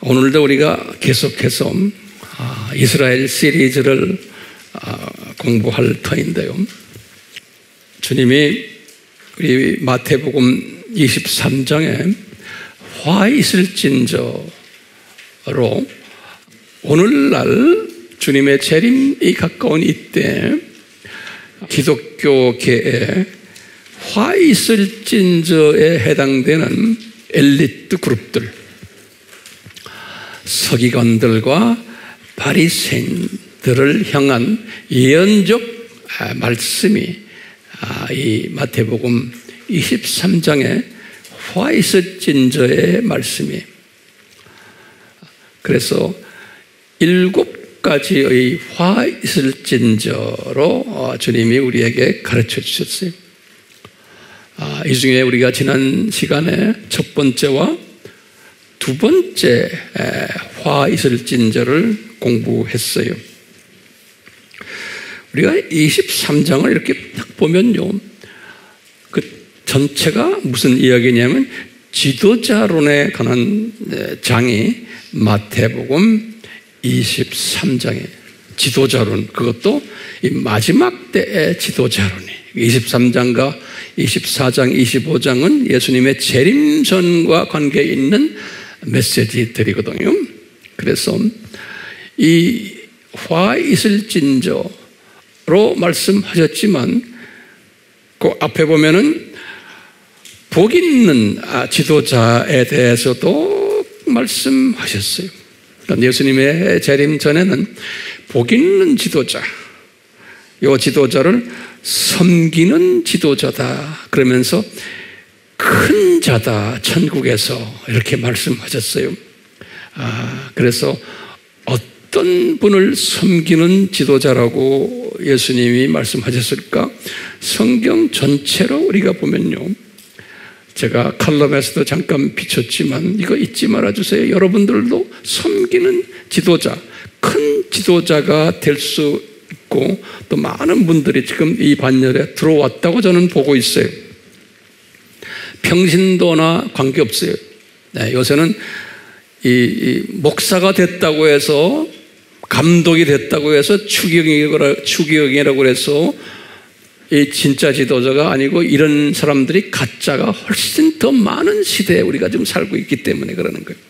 오늘도 우리가 계속해서 이스라엘 시리즈를 공부할 터인데요. 주님이 우리 마태복음 23장에 화 있을진저로 오늘날 주님의 재림이 가까운 이때 기독교계에 화 있을진저에 해당되는 엘리트 그룹들, 서기관들과 바리새인들을 향한 예언적 말씀이 이 마태복음 23장의 화 있을진저의 말씀이, 그래서 7가지의 화 있을진저로 주님이 우리에게 가르쳐 주셨어요. 이 중에 우리가 지난 시간에 첫 번째와 두 번째 화 있을진저를 공부했어요. 우리가 23장을 이렇게 딱 보면요, 그 전체가 무슨 이야기냐면 지도자론에 관한 장이 마태복음 23장에 지도자론, 그것도 이 마지막 때의 지도자론이 23장과 24장, 25장은 예수님의 재림전과 관계 있는 메시지들이거든요. 그래서 이 화 있을진저로 말씀하셨지만 그 앞에 보면은 복 있는 지도자에 대해서도 말씀하셨어요. 그러니까 예수님의 재림 전에는 복 있는 지도자, 이 지도자를 섬기는 지도자다 그러면서 큰 자다 천국에서 이렇게 말씀하셨어요. 그래서 어떤 분을 섬기는 지도자라고 예수님이 말씀하셨을까? 성경 전체로 우리가 보면요, 제가 칼럼에서도 잠깐 비췄지만 이거 잊지 말아주세요. 여러분들도 섬기는 지도자, 큰 지도자가 될 수 있고 또 많은 분들이 지금 이 반열에 들어왔다고 저는 보고 있어요. 평신도나 관계없어요. 요새는 이 목사가 됐다고 해서, 감독이 됐다고 해서 추기경이라고 해서 이 진짜 지도자가 아니고, 이런 사람들이 가짜가 훨씬 더 많은 시대에 우리가 지금 살고 있기 때문에 그러는 거예요.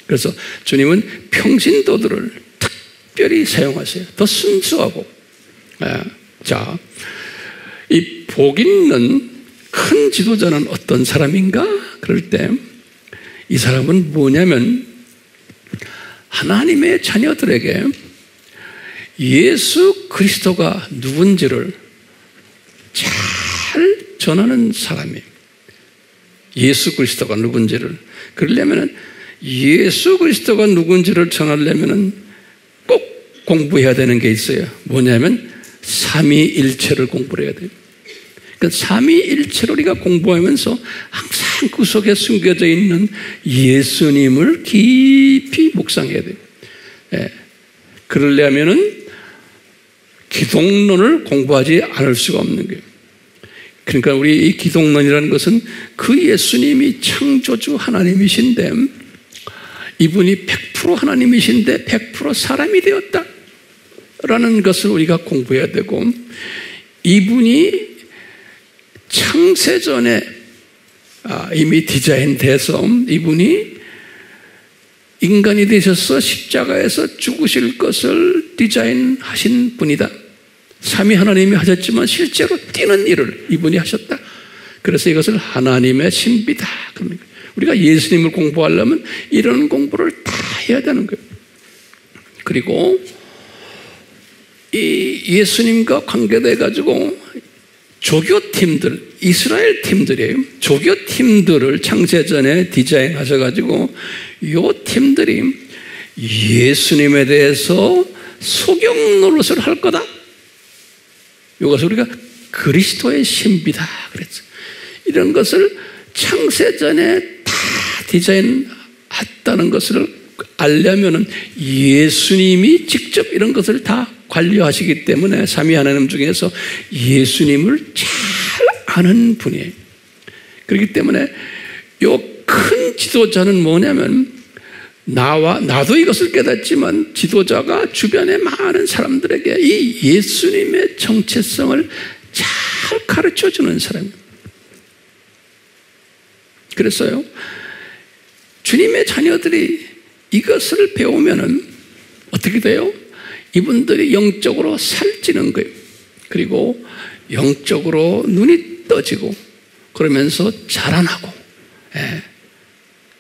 그래서 주님은 평신도들을 특별히 사용하세요. 더 순수하고. 자, 이 복 있는 큰 지도자는 어떤 사람인가? 그럴 때 이 사람은 뭐냐면 하나님의 자녀들에게 예수 그리스도가 누군지를 잘 전하는 사람이에요. 예수 그리스도가 누군지를. 그러려면 예수 그리스도가 누군지를 전하려면 꼭 공부해야 되는 게 있어요. 뭐냐면 삼위일체를 공부를 해야 돼요. 그러니까 삼위일체를 우리가 공부하면서 항상 그 속에 숨겨져 있는 예수님을 깊이 묵상해야 돼요. 그러려면은 기독론을 공부하지 않을 수가 없는 거예요. 그러니까 우리 이 기독론이라는 것은 그 예수님이 창조주 하나님이신데, 이분이 100% 하나님이신데 100% 사람이 되었다라는 것을 우리가 공부해야 되고, 이분이 창세전에 이미 디자인돼서 이분이 인간이 되셔서 십자가에서 죽으실 것을 디자인하신 분이다. 삼위 하나님이 하셨지만 실제로 뛰는 일을 이분이 하셨다. 그래서 이것을 하나님의 신비다. 우리가 예수님을 공부하려면 이런 공부를 다 해야 되는 거예요. 그리고 이 예수님과 관계돼 가지고 조교팀들, 이스라엘 팀들이에요. 조교팀들을 창세전에 디자인하셔가지고 이 팀들이 예수님에 대해서 소경 노릇을 할 거다. 이것을 우리가 그리스도의 신비다 그랬어요. 이런 것을 창세전에 다 디자인했다는 것을 알려면은 예수님이 직접 이런 것을 다 관리하시기 때문에 삼위 하나님 중에서 예수님을 잘 아는 분이에요. 그렇기 때문에 이 큰 지도자는 뭐냐면 나도 이것을 깨닫지만 지도자가 주변의 많은 사람들에게 이 예수님의 정체성을 잘 가르쳐 주는 사람입니다. 그래서요, 주님의 자녀들이 이것을 배우면은 어떻게 돼요? 이분들이 영적으로 살찌는 거예요. 그리고 영적으로 눈이 떠지고 그러면서 자라나고,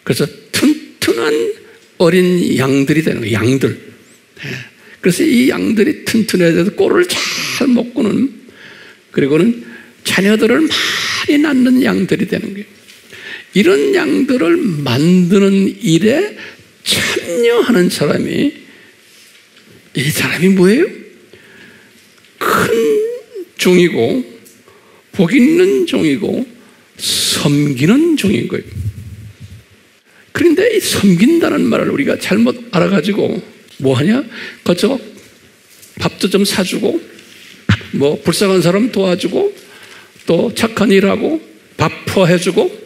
그래서 튼튼한 어린 양들이 되는 거예요. 양들. 그래서 이 양들이 튼튼해야 돼서 꼴을 잘 먹고는, 그리고는 자녀들을 많이 낳는 양들이 되는 거예요. 이런 양들을 만드는 일에 참여하는 사람이, 이 사람이 뭐예요? 큰 종이고 복 있는 종이고 섬기는 종인 거예요. 그런데 이 섬긴다는 말을 우리가 잘못 알아가지고 뭐하냐? 그저 밥도 좀 사주고, 뭐 불쌍한 사람 도와주고, 또 착한 일하고 밥 포해주고,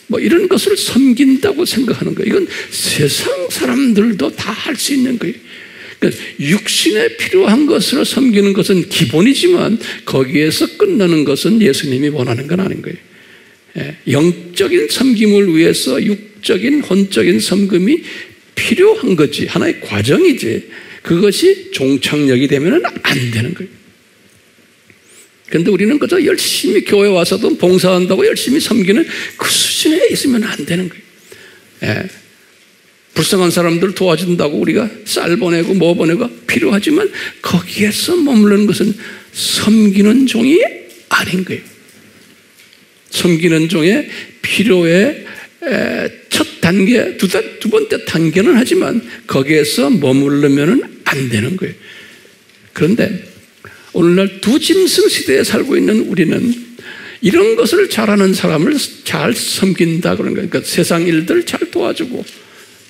뭐 이런 것을 섬긴다고 생각하는 거예요. 이건 세상 사람들도 다 할 수 있는 거예요. 그러니까 육신에 필요한 것을 섬기는 것은 기본이지만 거기에서 끝나는 것은 예수님이 원하는 건 아닌 거예요. 영적인 섬김을 위해서 육적인 혼적인 섬김이 필요한 거지, 하나의 과정이지, 그것이 종착역이 되면 안 되는 거예요. 그런데 우리는 그저 열심히 교회 와서도 봉사한다고 열심히 섬기는 그 수준에 있으면 안 되는 거예요. 불쌍한 사람들 도와준다고 우리가 쌀 보내고 뭐 보내고 필요하지만 거기에서 머무르는 것은 섬기는 종이 아닌 거예요. 섬기는 종의 필요의 첫 단계, 두 번째 단계는 하지만 거기에서 머무르면 안 되는 거예요. 그런데 오늘날 두 짐승 시대에 살고 있는 우리는 이런 것을 잘하는 사람을 잘 섬긴다 그런 거예요. 그러니까 세상 일들 잘 도와주고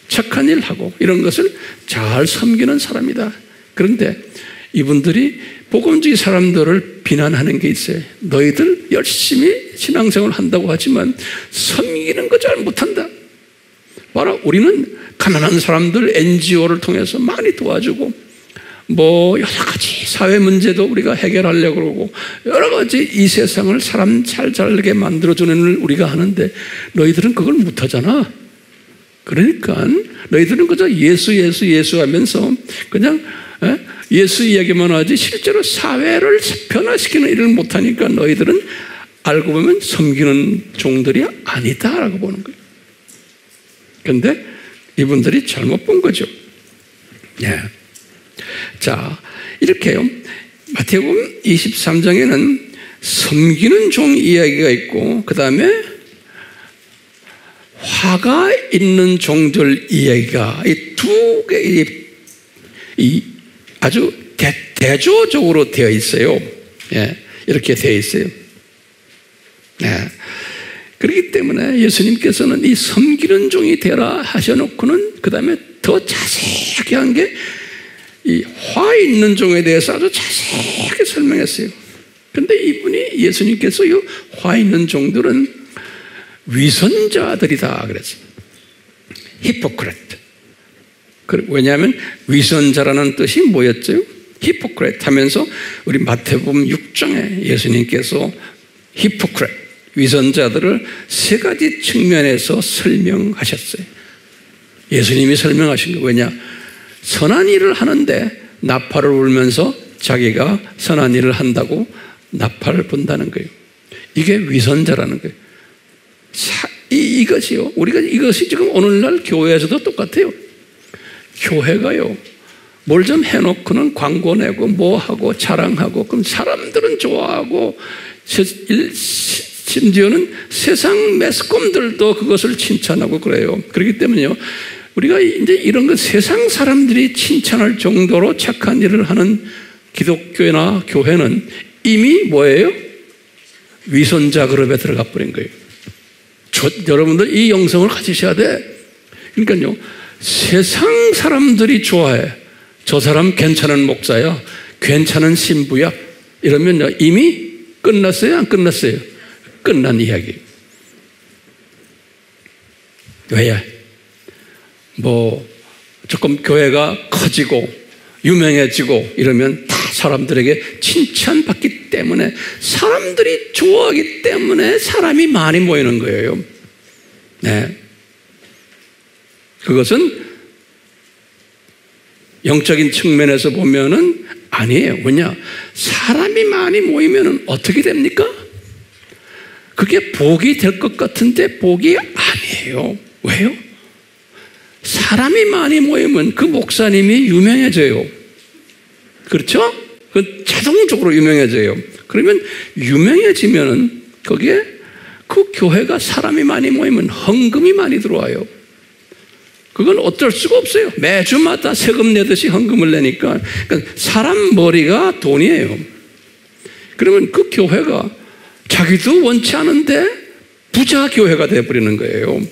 착한 일 하고 이런 것을 잘 섬기는 사람이다. 그런데 이분들이 복음주의 사람들을 비난하는 게 있어요. 너희들 열심히 신앙생활을 한다고 하지만 섬기는 거 잘 못한다. 봐라, 우리는 가난한 사람들 NGO를 통해서 많이 도와주고 뭐 여러 가지 사회 문제도 우리가 해결하려고 그러고 여러 가지 이 세상을 사람 잘 살게 만들어주는 일 우리가 하는데 너희들은 그걸 못하잖아. 그러니까 너희들은 그저 예수 하면서 그냥 예수 이야기만 하지 실제로 사회를 변화시키는 일을 못하니까 너희들은 알고 보면 섬기는 종들이 아니다라고 보는 거예요. 그런데 이분들이 잘못 본 거죠. 자, 이렇게요. 마태복음 23장에는 섬기는 종 이야기가 있고 그 다음에 화가 있는 종들 이야기가 이 두 개 아주 대조적으로 되어 있어요. 이렇게 되어 있어요. 그렇기 때문에 예수님께서는 이 섬기는 종이 되라 하셔놓고는 그 다음에 더 자세하게 한 게 이 화 있는 종에 대해서 아주 자세하게 설명했어요. 그런데 이분이 예수님께서 이 화 있는 종들은 위선자들이다 그랬어요. 히포크레트. 왜냐하면 위선자라는 뜻이 뭐였죠? 히포크레트 하면서 우리 마태복음 6장에 예수님께서 히포크레트, 위선자들을 세 가지 측면에서 설명하셨어요. 예수님이 설명하신 거 왜냐? 선한 일을 하는데 나팔을 울면서 자기가 선한 일을 한다고 나팔을 분다는 거예요. 이게 위선자라는 거예요. 이것이요. 우리가 이것이 지금 오늘날 교회에서도 똑같아요. 교회가요. 뭘 좀 해놓고는 광고 내고 뭐 하고 자랑하고 그럼 사람들은 좋아하고 심지어는 세상 매스컴들도 그것을 칭찬하고 그래요. 그렇기 때문에요. 우리가 이제 이런 것 세상 사람들이 칭찬할 정도로 착한 일을 하는 기독교나 교회는 이미 뭐예요? 위선자 그룹에 들어가 버린 거예요. 여러분들 이 영성을 가지셔야 돼. 그러니까요. 세상 사람들이 좋아해. 저 사람 괜찮은 목사야. 괜찮은 신부야. 이러면요. 이미 끝났어요? 안 끝났어요? 끝난 이야기. 왜? 조금 교회가 커지고 유명해지고 이러면 다 사람들에게 칭찬받기 때문에, 사람들이 좋아하기 때문에 사람이 많이 모이는 거예요. 네. 그것은 영적인 측면에서 보면은 아니에요. 왜냐? 사람이 많이 모이면은 어떻게 됩니까? 그게 복이 될 것 같은데 복이 아니에요. 왜요? 사람이 많이 모이면 그 목사님이 유명해져요. 그렇죠? 그 자동적으로 유명해져요. 그러면 유명해지면은 거기에 그 교회가 사람이 많이 모이면 헌금이 많이 들어와요. 그건 어쩔 수가 없어요. 매주마다 세금 내듯이 헌금을 내니까. 그러니까 사람 머리가 돈이에요. 그러면 그 교회가 자기도 원치 않은데 부자 교회가 되어버리는 거예요.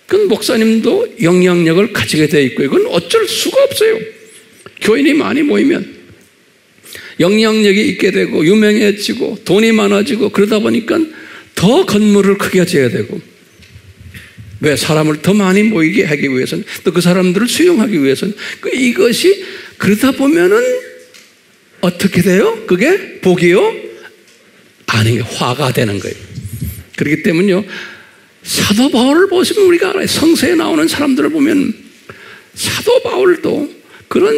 그건 목사님도 영향력을 가지게 되어 있고, 이건 어쩔 수가 없어요. 교인이 많이 모이면 영향력이 있게 되고 유명해지고 돈이 많아지고, 그러다 보니까 더 건물을 크게 지어야 되고, 왜? 사람을 더 많이 모이게 하기 위해서는, 또 그 사람들을 수용하기 위해서는. 이것이 그러다 보면은 어떻게 돼요? 그게 복이요? 아니, 화가 되는 거예요. 그렇기 때문에요, 사도 바울을 보시면 우리가 알아요. 성서에 나오는 사람들을 보면 사도 바울도 그런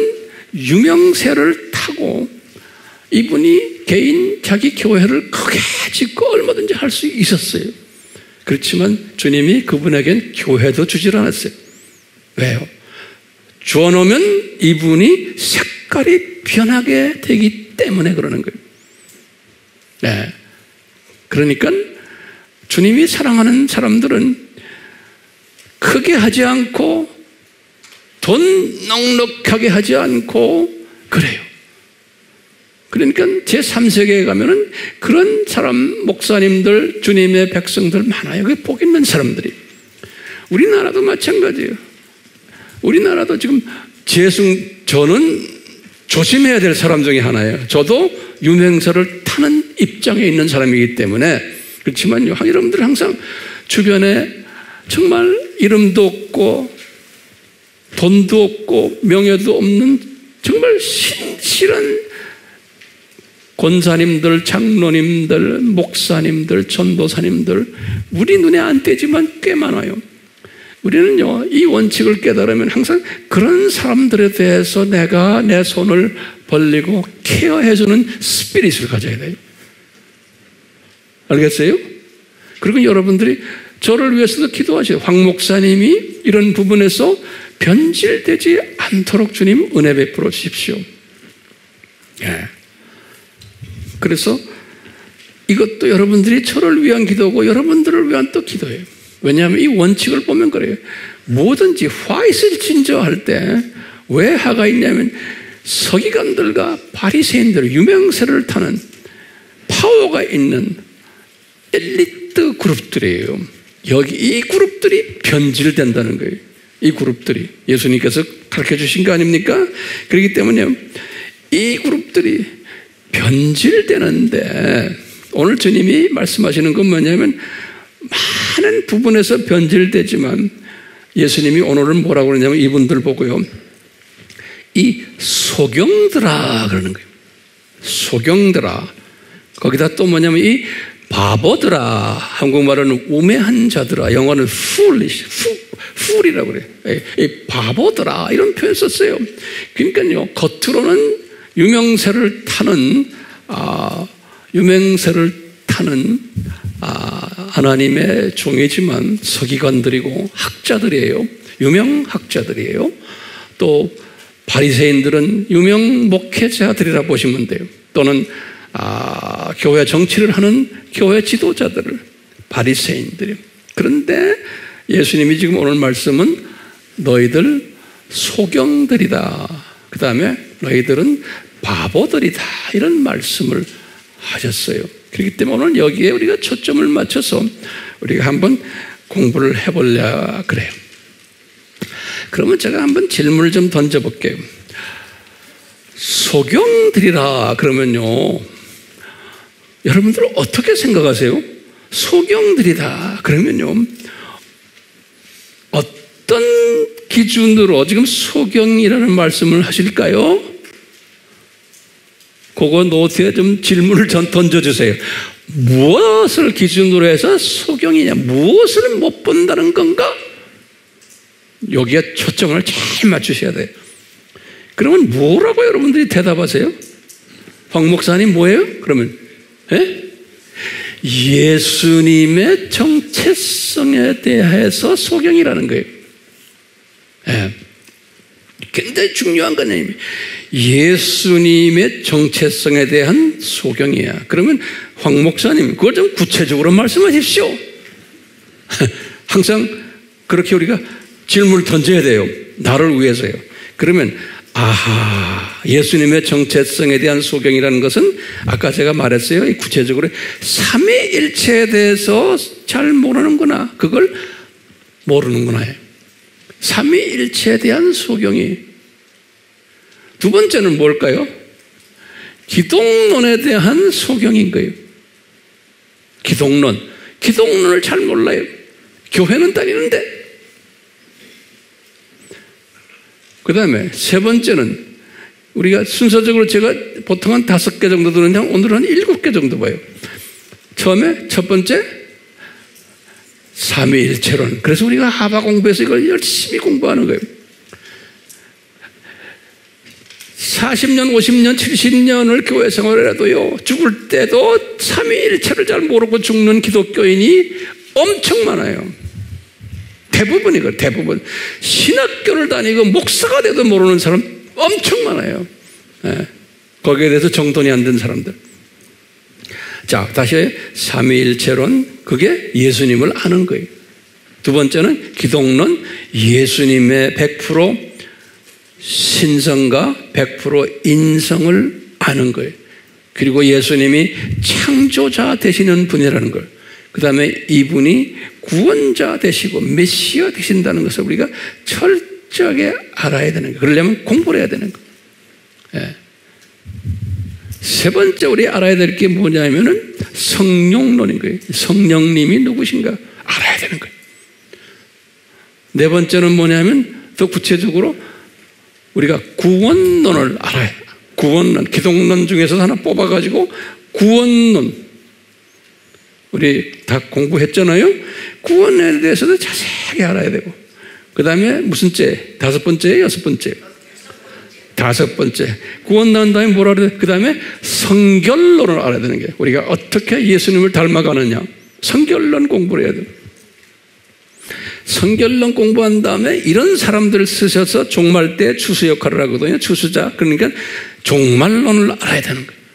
유명세를 타고 이분이 개인 자기 교회를 크게 짓고 얼마든지 할 수 있었어요. 그렇지만 주님이 그분에겐 교회도 주질 않았어요. 왜요? 주어놓으면 이분이 색깔이 변하게 되기 때문에 그러는 거예요. 네. 그러니까 주님이 사랑하는 사람들은 크게 하지 않고 돈 넉넉하게 하지 않고 그래요. 그러니까 제3세계에 가면은 그런 사람, 목사님들, 주님의 백성들 많아요. 그게 복 있는 사람들이. 우리나라도 마찬가지예요. 우리나라도 지금 저는 조심해야 될 사람 중에 하나예요. 저도 유명세를 타는 입장에 있는 사람이기 때문에. 그렇지만요, 여러분들 항상 주변에 정말 이름도 없고 돈도 없고 명예도 없는 정말 신실한 권사님들, 장로님들, 목사님들, 전도사님들, 우리 눈에 안 띄지만 꽤 많아요. 우리는요, 이 원칙을 깨달으면 항상 그런 사람들에 대해서 내가 내 손을 벌리고 케어해주는 스피릿을 가져야 돼요. 알겠어요? 그리고 여러분들이 저를 위해서도 기도하세요. 황 목사님이 이런 부분에서 변질되지 않도록 주님 은혜 베풀어 주십시오. 예. 그래서 이것도 여러분들이 저를 위한 기도고 여러분들을 위한 또 기도예요. 왜냐하면 이 원칙을 보면 그래요. 뭐든지 화 있을 진저할 때 왜 화가 있냐면 서기관들과 바리새인들, 유명세를 타는 파워가 있는 엘리트 그룹들이에요. 여기 이 그룹들이 변질된다는 거예요. 이 그룹들이 예수님께서 가르쳐 주신 거 아닙니까? 그렇기 때문에 이 그룹들이 변질되는데, 오늘 주님이 말씀하시는 건 뭐냐면 많은 부분에서 변질되지만 예수님이 오늘은 뭐라고 그러냐면 이분들 보고요, 이 소경들아 그러는 거예요. 소경들아. 거기다 또 뭐냐면 이 바보들아, 한국말로는 우매한 자들아, 영어는 foolish, fool이라고 그래요. 이 바보들아, 이런 표현 썼어요. 그러니까요, 겉으로는 유명세를 타는 하나님의 종이지만 서기관들이고 학자들이에요. 유명 학자들이에요. 또 바리새인들은 유명 목회자들이라 보시면 돼요. 또는 교회 정치를 하는 교회 지도자들을 바리새인들이에요. 그런데 예수님이 지금 오늘 말씀은 너희들 소경들이다, 그 다음에 너희들은 바보들이다, 이런 말씀을 하셨어요. 그렇기 때문에 오늘 여기에 우리가 초점을 맞춰서 우리가 한번 공부를 해보려 그래요. 그러면 제가 한번 질문을 좀 던져볼게요. 소경들이라 그러면요, 여러분들 어떻게 생각하세요? 소경들이다 그러면요, 어떤 기준으로 지금 소경이라는 말씀을 하실까요? 그거 노트에 좀 질문을 던져주세요. 무엇을 기준으로 해서 소경이냐? 무엇을 못 본다는 건가? 여기에 초점을 잘 맞추셔야 돼요. 그러면 뭐라고 여러분들이 대답하세요? 황 목사님 뭐예요? 그러면 예수님의 정체성에 대해서 소경이라는 거예요. 굉장히 중요한 거네요. 예수님의 정체성에 대한 소경이야. 그러면 황 목사님 그걸 좀 구체적으로 말씀하십시오. 항상 그렇게 우리가 질문을 던져야 돼요. 나를 위해서요. 그러면 예수님의 정체성에 대한 소경이라는 것은 아까 제가 말했어요. 구체적으로 삼위일체에 대해서 잘 모르는구나. 그걸 모르는구나. 삼위일체에 대한 소경이. 두 번째는 뭘까요? 기독론에 대한 소경인 거예요. 기독론을 잘 몰라요. 교회는 다니는데. 그 다음에 세 번째는 우리가 순서적으로 제가 보통 한 5개 정도 들었는데 오늘은 한 7개 정도 봐요. 처음에 첫 번째 삼위일체론. 그래서 우리가 하바 공부해서 이걸 열심히 공부하는 거예요. 40년, 50년, 70년을 교회 생활을 해도요, 죽을 때도 삼위일체를 잘 모르고 죽는 기독교인이 엄청 많아요. 대부분이거든요. 대부분. 신학교를 다니고 목사가 돼도 모르는 사람 엄청 많아요. 거기에 대해서 정돈이 안 된 사람들. 자, 다시 삼위일체론. 그게 예수님을 아는 거예요. 두 번째는 기독론. 예수님의 100% 신성과 100% 인성을 아는 거예요. 그리고 예수님이 창조자 되시는 분이라는 걸. 그 다음에 이분이 구원자 되시고 메시아 되신다는 것을 우리가 철저하게 알아야 되는 거예요. 그러려면 공부를 해야 되는 거예요. 세 번째 우리 알아야 될 게 뭐냐면은 성령론인 거예요. 성령님이 누구신가 알아야 되는 거예요. 네 번째는 뭐냐면 더 구체적으로 우리가 구원론을 알아야 돼요. 구원론, 기독론 중에서 하나 뽑아가지고 구원론. 우리 다 공부했잖아요. 구원에 대해서도 자세하게 알아야 되고. 그 다음에 무슨 째? 5번째, 6번째? 5번째. 구원 난 다음에 뭐라 그래요? 그 다음에 성결론을 알아야 되는 게 우리가 어떻게 예수님을 닮아가느냐. 성결론 공부를 해야 돼요. 성결론 공부한 다음에 이런 사람들을 쓰셔서 종말 때 추수 역할을 하거든요. 추수자. 그러니까 종말론을 알아야 되는 거예요.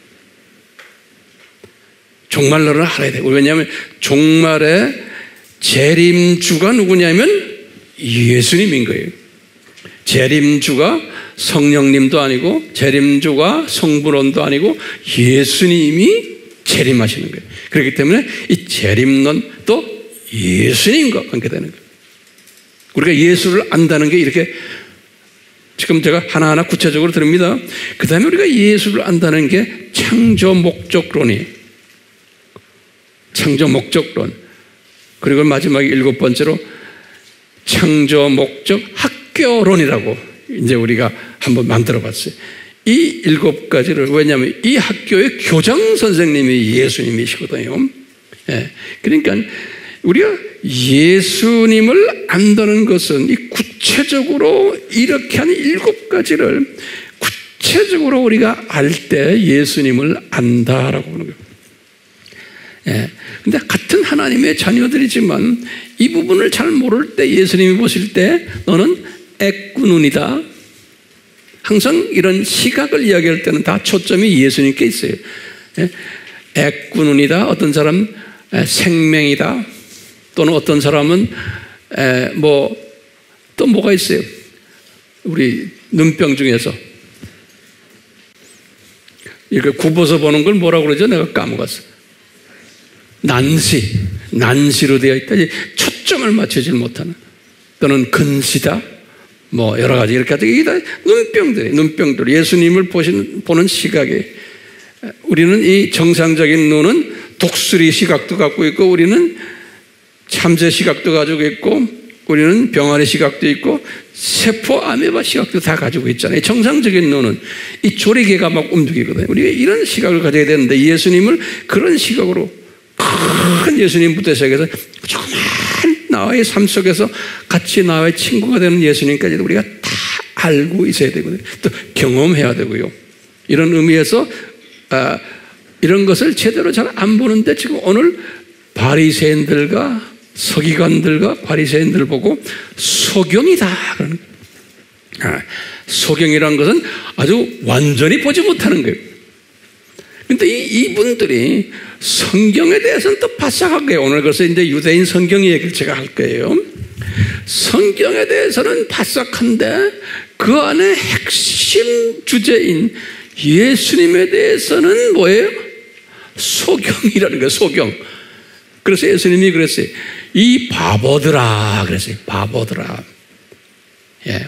종말론을 알아야 돼요. 왜냐하면 종말의 재림주가 누구냐면 예수님인 거예요. 재림주가 성령님도 아니고 재림주가 성부론도 아니고 예수님이 재림하시는 거예요. 그렇기 때문에 이 재림론도 예수님과 관계되는 거예요. 우리가 예수를 안다는 게 이렇게 지금 제가 하나하나 구체적으로 드립니다. 그 다음에 우리가 예수를 안다는 게 창조 목적론이에요. 창조 목적론. 그리고 마지막에 7번째로 창조 목적 학교론이라고 이제 우리가 한번 만들어 봤어요. 이 7가지를, 왜냐하면 이 학교의 교장 선생님이 예수님이시거든요. 그러니까 우리가 예수님을 안다는 것은 이 구체적으로 이렇게 한 7가지를 구체적으로 우리가 알 때 예수님을 안다라고 하는 거예요. 근데 같은 하나님의 자녀들이지만 이 부분을 잘 모를 때 예수님이 보실 때 너는 애꾸눈이다. 항상 이런 시각을 이야기할 때는 다 초점이 예수님께 있어요. 애꾸눈이다. 어떤 사람 생명이다. 또는 어떤 사람은 또 뭐가 있어요? 우리 눈병 중에서 이렇게 굽어서 보는 걸 뭐라고 그러죠? 내가 까먹었어. 난시로 되어 있다. 초점을 맞추지 못하는. 또는 근시다. 여러 가지 이렇게 하죠. 이게 다 눈병들. 예수님을 보는 시각이. 우리는 이 정상적인 눈은 독수리 시각도 갖고 있고, 우리는 참새 시각도 가지고 있고, 우리는 병아리 시각도 있고 세포 아메바 시각도 다 가지고 있잖아요. 정상적인 눈은 이 조리개가 막 움직이거든요. 우리가 이런 시각을 가져야 되는데 예수님을 그런 시각으로 큰 예수님부터 시작해서 조그만 나와의 삶 속에서 같이 나와의 친구가 되는 예수님까지도 우리가 다 알고 있어야 되거든요. 또 경험해야 되고요. 이런 의미에서 이런 것을 제대로 잘 안 보는데 지금 오늘 바리새인들과 서기관들과 바리새인들 보고 소경이다 그러는 거예요. 소경이라는 것은 아주 완전히 보지 못하는 거예요. 그런데 이분들이 성경에 대해서는 또 바싹한 거예요. 오늘 그래서 이제 유대인 성경 얘기를 제가 할 거예요. 성경에 대해서는 바싹한데 그 안에 핵심 주제인 예수님에 대해서는 뭐예요? 소경이라는 거예요. 소경. 그래서 예수님이 그랬어요. 이 바보들아 그랬어요. 바보들아. 예.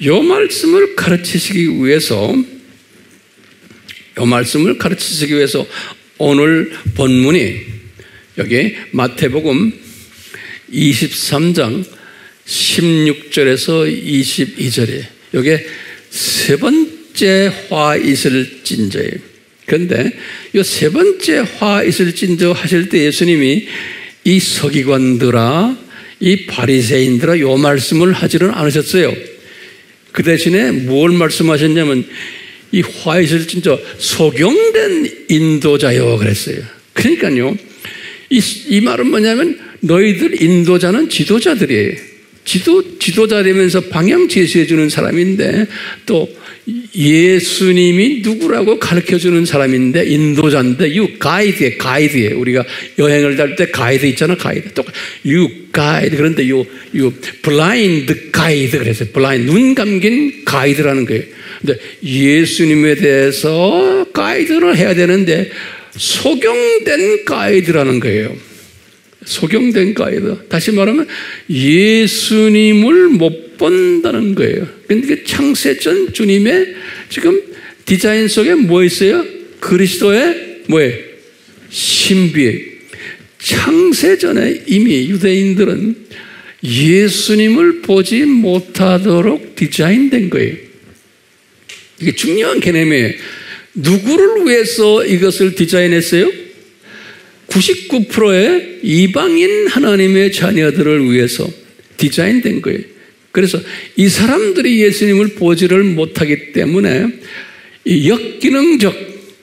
요 말씀을 가르치시기 위해서 오늘 본문이 여기 마태복음 23장 16절에서 22절에 여기에 세 번째 화 있을 찐저예요. 그런데 이 세 번째 화 있을 찐저 하실 때 예수님이 이 서기관들아 이 바리새인들아 요 말씀을 하지는 않으셨어요. 그 대신에 뭘 말씀하셨냐면 이 화 있을 찐저 소경된 인도자요 그랬어요. 그러니까요 이 말은 뭐냐면 너희들 인도자는 지도자들이에요. 지도자 되면서 방향 제시해 주는 사람인데 또 예수님이 누구라고 가르쳐 주는 사람인데 인도자인데 가이드예요. 우리가 여행을 갈 때 가이드 있잖아. 가이드. 또 가이드. 그런데 블라인드 가이드 그랬어요. 블라인드 눈 감긴 가이드라는 거예요. 근데 예수님에 대해서 가이드를 해야 되는데 소경된 가이드라는 거예요. 소경된 가이드. 다시 말하면 예수님을 못 본다는 거예요. 그러니까 창세전 주님의 지금 디자인 속에 뭐 있어요? 그리스도의 뭐예요? 신비. 창세전에 이미 유대인들은 예수님을 보지 못하도록 디자인된 거예요. 이게 중요한 개념이에요. 누구를 위해서 이것을 디자인했어요? 99%의 이방인 하나님의 자녀들을 위해서 디자인된 거예요. 그래서 이 사람들이 예수님을 보지를 못하기 때문에 이 역기능적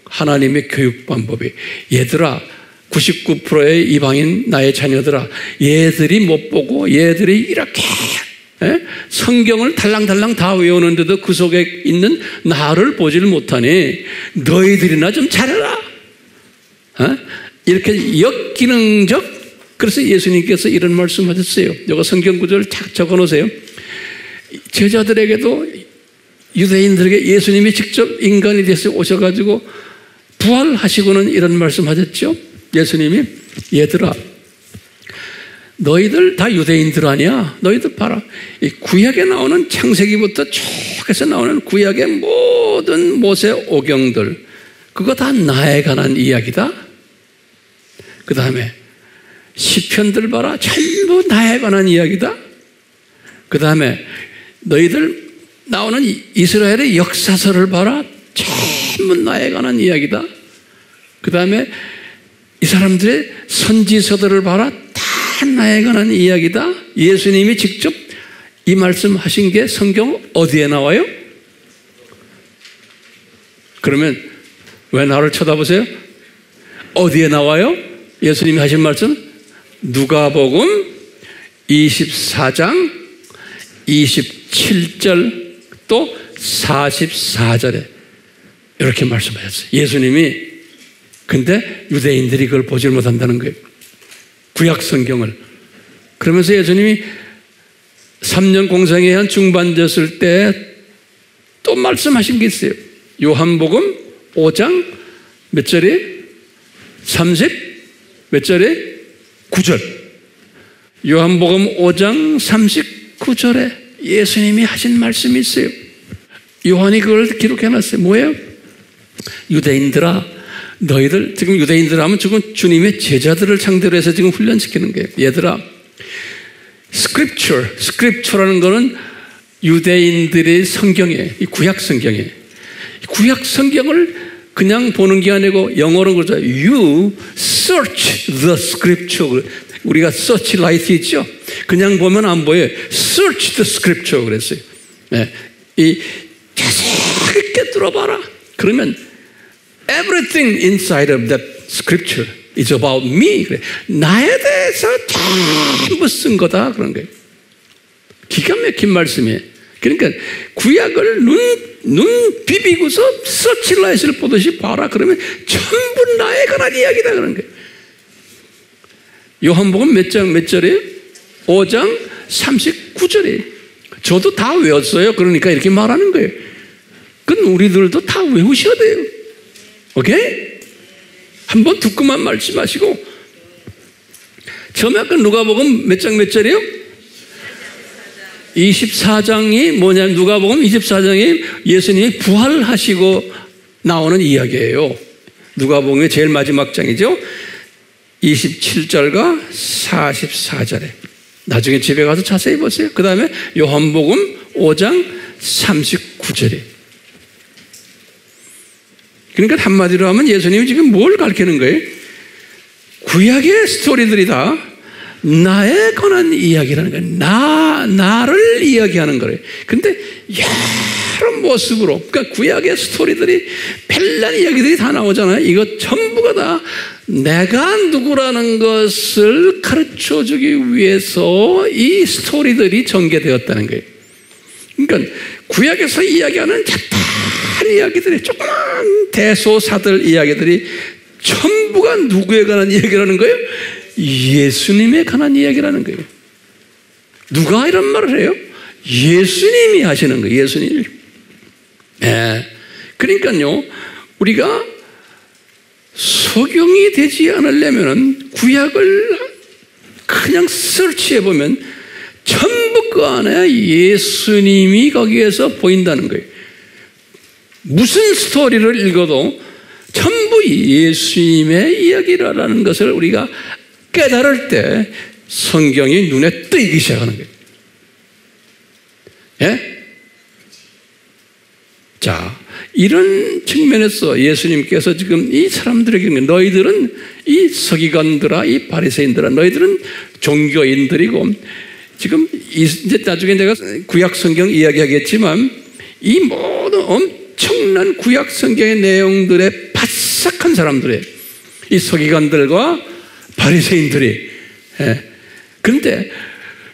하나님의 교육 방법이 얘들아 99%의 이방인 나의 자녀들아 얘들이 못 보고 얘들이 이렇게 성경을 달랑달랑 다 외우는데도 그 속에 있는 나를 보지를 못하니 너희들이나 좀 잘해라. 이렇게 역기능적. 그래서 예수님께서 이런 말씀하셨어요. 이거 성경 구절을 쫙 적어놓으세요. 제자들에게도 유대인들에게 예수님이 직접 인간이 돼서 오셔가지고 부활하시고는 이런 말씀하셨죠. 예수님이 얘들아 너희들 다 유대인들 아니야? 너희들 봐라. 이 구약에 나오는 창세기부터 쭉 해서 나오는 구약의 모든 모세 오경들 그거 다 나에 관한 이야기다. 그 다음에 시편들 봐라. 전부 나에 관한 이야기다. 그 다음에 너희들 나오는 이스라엘의 역사서를 봐라. 전부 나에 관한 이야기다. 그 다음에 이 사람들의 선지서들을 봐라. 다 나에 관한 이야기다. 예수님이 직접 이 말씀 하신 게 성경 어디에 나와요? 그러면 왜 나를 쳐다보세요? 어디에 나와요? 예수님이 하신 말씀? 누가복음 24장 27절 또 44절에 이렇게 말씀하셨어요. 예수님이. 근데 유대인들이 그걸 보지 못한다는 거예요. 구약 성경을. 그러면서 예수님이 3년 공생에 한 중반됐을 때 또 말씀하신 게 있어요. 요한복음 5장 몇 절에? 30 몇 절에? 9절. 요한복음 5장 39절에 예수님이 하신 말씀이 있어요. 요한이 그걸 기록해놨어요. 뭐예요? 유대인들아 너희들, 지금 유대인들 하면 지금 주님의 제자들을 상대로 해서 지금 훈련시키는 거예요. 얘들아 스크립처라는 거는 유대인들의 성경이에요. 이 구약 성경이에요. 구약 성경을 그냥 보는 게 아니고 영어로 그러죠. You search the scripture. 우리가 searchlight 있죠? 그냥 보면 안 보여요. Search the scripture 그랬어요. 네. 이 자세히 꿰뚫어봐라. 그러면 everything inside of that scripture is about me. 그래. 나에 대해서 전부 쓴 거다. 그런 거예요. 기가 막힌 말씀이에요. 그러니까 구약을 눈 비비고서 서치라이트를 보듯이 봐라. 그러면 전부 나에 관한 이야기다. 그런 거예요. 요한복음 몇 절이에요? 5장 39절이에요. 저도 다 외웠어요. 그러니까 이렇게 말하는 거예요. 그건 우리들도 다 외우셔야 돼요. 오케이? 한번 듣고만 말씀하시고. 처음에 아까 누가복음 몇 절이에요? 24장이 뭐냐면 누가복음 24장이 예수님이 부활하시고 나오는 이야기예요. 누가복음의 제일 마지막 장이죠. 27절과 44절에 나중에 집에 가서 자세히 보세요. 그 다음에 요한복음 5장 39절에. 그러니까 한마디로 하면 예수님이 지금 뭘 가르치는 거예요? 구약의 스토리들이다 나에 관한 이야기라는 거예요. 나를 이야기하는 거예요. 근데 여러 모습으로, 그러니까 구약의 스토리들이 별난 이야기들이 다 나오잖아요. 이거 전부가 다 내가 누구라는 것을 가르쳐 주기 위해서 이 스토리들이 전개되었다는 거예요. 그러니까 구약에서 이야기하는 작은 이야기들이, 조그만 대소사들 이야기들이 전부가 누구에 관한 이야기라는 거예요? 예수님에 관한 이야기라는 거예요. 누가 이런 말을 해요? 예수님이 하시는 거예요. 예수님. 네. 그러니까요, 우리가 소경이 되지 않으려면 구약을 그냥 서치해보면 전부 그 안에 예수님이 거기에서 보인다는 거예요. 무슨 스토리를 읽어도 전부 예수님의 이야기라는 것을 우리가 깨달을 때 성경이 눈에 뜨이기 시작하는 거예요. 예? 자, 이런 측면에서 예수님께서 지금 이 사람들에게 너희들은 이 서기관들아, 이 바리새인들아, 너희들은 종교인들이고, 지금 이제 나중에 내가 구약 성경 이야기하겠지만 이 모든 엄청난 구약 성경의 내용들에 바삭한 사람들이에요. 이 서기관들과 바리새인들이. 그런데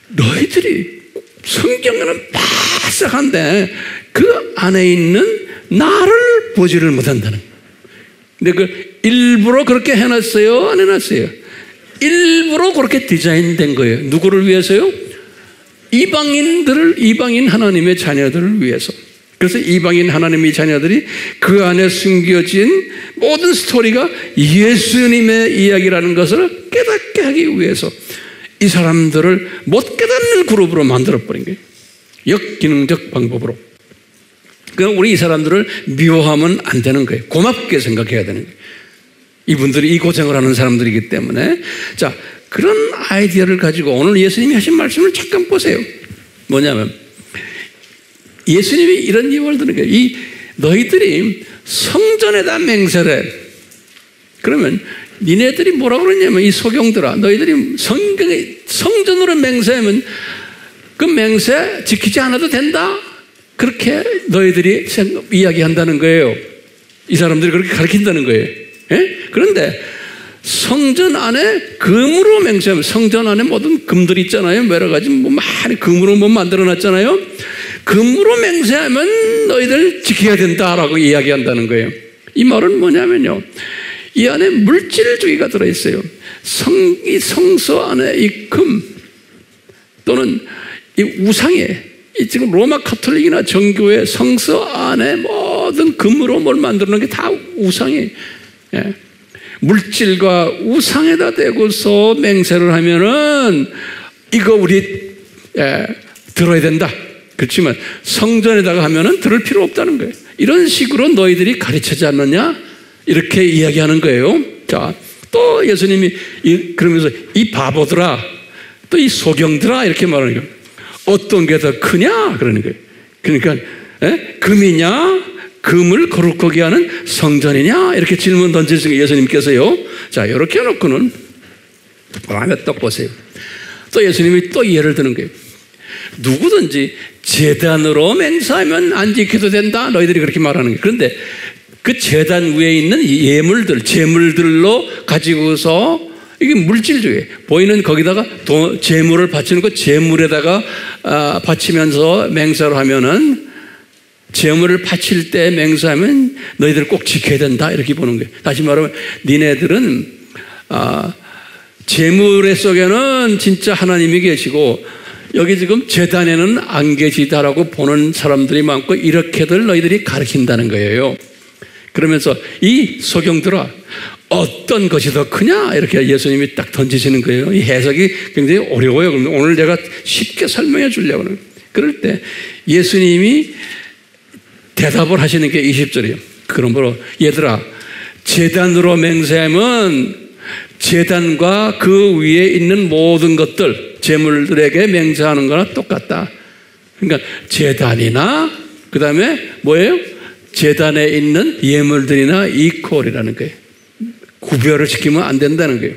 너희들이 성경에는 바삭한데 그 안에 있는 나를 보지를 못한다는 거예요. 근데 그 일부러 그렇게 해놨어요? 안 해놨어요? 일부러 그렇게 디자인된 거예요. 누구를 위해서요? 이방인 하나님의 자녀들을 위해서. 그래서 이방인 하나님의 자녀들이 그 안에 숨겨진 모든 스토리가 예수님의 이야기라는 것을 깨닫게 하기 위해서 이 사람들을 못 깨닫는 그룹으로 만들어버린 거예요. 역기능적 방법으로. 그러니까 우리 이 사람들을 미워하면 안 되는 거예요. 고맙게 생각해야 되는 거예요. 이분들이 이 고생을 하는 사람들이기 때문에. 자, 그런 아이디어를 가지고 오늘 예수님이 하신 말씀을 잠깐 보세요. 뭐냐면 예수님이 이런 예언을 드는 거예요. 이 너희들이 성전에다 맹세를 해. 그러면 니네들이 뭐라고 그러냐면 이 소경들아, 너희들이 성전으로 맹세하면 그 맹세 지키지 않아도 된다. 그렇게 너희들이 이야기한다는 거예요. 이 사람들이 그렇게 가르친다는 거예요. 예? 그런데 성전 안에 금으로 맹세하면, 성전 안에 모든 금들이 있잖아요. 여러 가지 많이 금으로 만들어 놨잖아요. 금으로 맹세하면 너희들 지켜야 된다라고 이야기한다는 거예요. 이 말은 뭐냐면요, 이 안에 물질주의가 들어있어요. 이 성서 안에 이 금 또는 이 우상에, 이 지금 로마 카톨릭이나 정교회 성서 안에 모든 금으로 뭘 만들어 놓은 게 다 우상이에요. 예. 물질과 우상에다 대고서 맹세를 하면은 이거 우리 들어야 된다. 그렇지만 성전에다가 하면은 들을 필요 없다는 거예요. 이런 식으로 너희들이 가르치지 않느냐? 이렇게 이야기하는 거예요. 자, 또 예수님이 그러면서 이 바보들아, 또 이 소경들아 이렇게 말하는 거예요. 어떤 게 더 크냐 그러는 거예요. 그러니까 금이냐 금을 거룩하게 하는 성전이냐 이렇게 질문 던지시는 예수님께서요. 자 이렇게 해놓고는 다음에 또 보세요. 또 예수님이 또 예를 드는 거예요. 누구든지 제단으로 맹세하면 안 지켜도 된다. 너희들이 그렇게 말하는 거예요. 그런데 그 제단 위에 있는 예물들, 제물들로 가지고서 이게 물질주의. 보이는 거기다가 제물을 바치는 거 제물에다가 바치면서 맹세를 하면은 제물을 바칠 때 맹세하면 너희들 꼭 지켜야 된다. 이렇게 보는 거예요. 다시 말하면 니네들은 제물의 속에는 진짜 하나님이 계시고 여기 지금 제단에는 안 계시다라고 보는 사람들이 많고 이렇게들 너희들이 가르친다는 거예요. 그러면서 이 소경들아 어떤 것이 더 크냐 이렇게 예수님이 딱 던지시는 거예요. 이 해석이 굉장히 어려워요. 그런데 오늘 제가 쉽게 설명해 주려고 하는 거예요. 그럴 때 예수님이 대답을 하시는 게 20절이에요. 그러므로 얘들아 제단으로 맹세하면 제단과 그 위에 있는 모든 것들 제물들에게 맹세하는 거나 똑같다. 그러니까 제단이나 그 다음에 뭐예요? 제단에 있는 예물들이나 이퀄이라는 거예요. 구별을 시키면 안 된다는 거예요.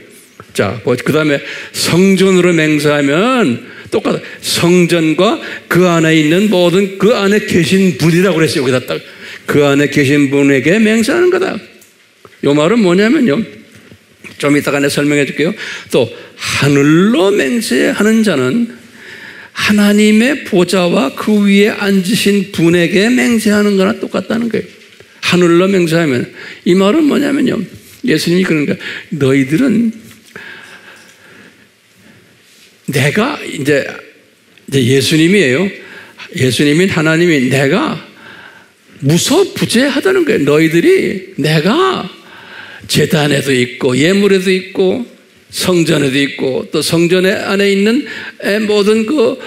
자, 그 다음에 성전으로 맹세하면 똑같아. 성전과 그 안에 있는 모든 그 안에 계신 분이라고 그랬어요. 여기다 딱 그 안에 계신 분에게 맹세하는 거다. 이 말은 뭐냐면요. 좀 이따가 내가 설명해 줄게요. 또 하늘로 맹세하는 자는 하나님의 보좌와 그 위에 앉으신 분에게 맹세하는 거나 똑같다는 거예요. 하늘로 맹세하면 이 말은 뭐냐면요. 예수님이 그러니까 너희들은 내가 이제 예수님이에요. 예수님인 하나님이 내가 무소부재하다는 거예요. 너희들이 내가 제단에도 있고 예물에도 있고 성전에도 있고 또 성전 안에 있는 모든 그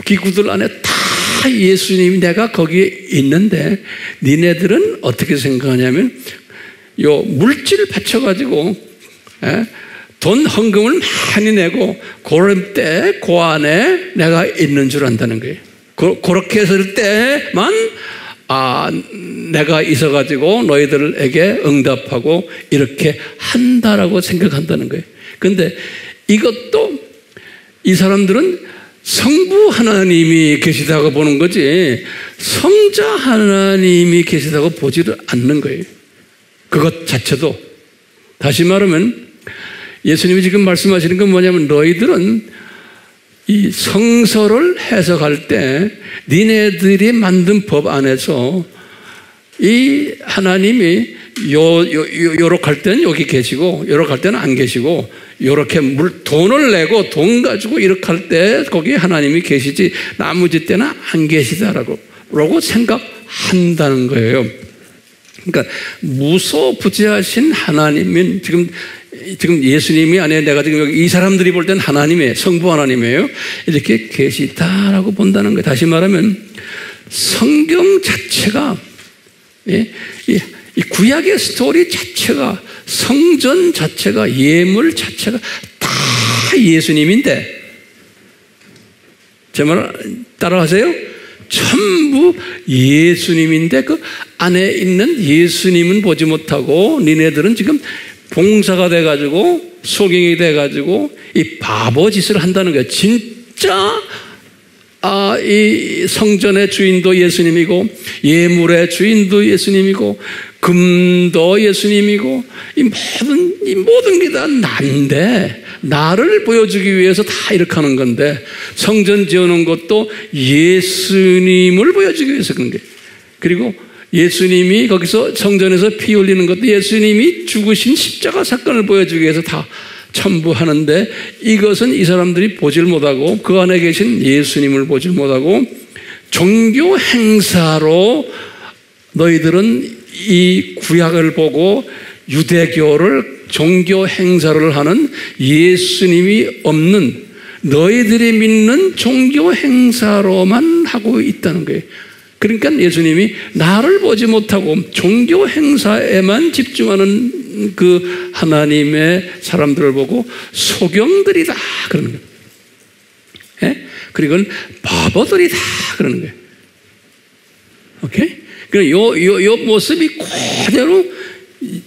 기구들 안에 다 예수님이 내가 거기에 있는데 니네들은 어떻게 생각하냐면 요 물질을 바쳐가지고 돈 헌금을 많이 내고 그럴 때 그 안에 내가 있는 줄 안다는 거예요. 그렇게 했을 때만 내가 있어가지고 너희들에게 응답하고 이렇게 한다라고 생각한다는 거예요. 그런데 이것도 이 사람들은 성부 하나님이 계시다고 보는 거지 성자 하나님이 계시다고 보지를 않는 거예요. 그것 자체도. 다시 말하면 예수님이 지금 말씀하시는 건 뭐냐면 너희들은 이 성서를 해석할 때 니네들이 만든 법 안에서 이 하나님이 요렇게 할 때는 여기 계시고 요렇게 할 때는 안 계시고 요렇게 돈을 내고 돈 가지고 이렇게 할 때 거기 하나님이 계시지 나머지 때는 안 계시다라고 생각한다는 거예요. 그러니까 무소부재하신 하나님은 지금 예수님이 아니라 내가 지금 여기 이 사람들이 볼 때는 하나님이에요. 성부 하나님이에요. 이렇게 계시다라고 본다는 거예요. 다시 말하면 성경 자체가 이 구약의 스토리 자체가 성전 자체가 예물 자체가 다 예수님인데 제 말 따라하세요? 전부 예수님인데 그 안에 있는 예수님은 보지 못하고 니네들은 지금 봉사가 돼가지고 소경이 돼가지고 이 바보 짓을 한다는 거예요. 진짜 이 성전의 주인도 예수님이고 예물의 주인도 예수님이고 금도 예수님이고 이 모든 게 다 나인데 나를 보여주기 위해서 다 이렇게 하는 건데 성전 지어놓은 것도 예수님을 보여주기 위해서 그런 거예요. 그리고 예수님이 거기서 성전에서 피 흘리는 것도 예수님이 죽으신 십자가 사건을 보여주기 위해서 다 첨부하는데 이것은 이 사람들이 보질 못하고 그 안에 계신 예수님을 보질 못하고 종교 행사로 너희들은 이 구약을 보고 유대교를 종교 행사를 하는 예수님이 없는 너희들이 믿는 종교 행사로만 하고 있다는 거예요. 그러니까 예수님이 나를 보지 못하고 종교 행사에만 집중하는 그 하나님의 사람들을 보고 소경들이다 그러는 거예요. 그리고 바보들이 다 그러는 거예요. 오케이? 요 모습이 그대로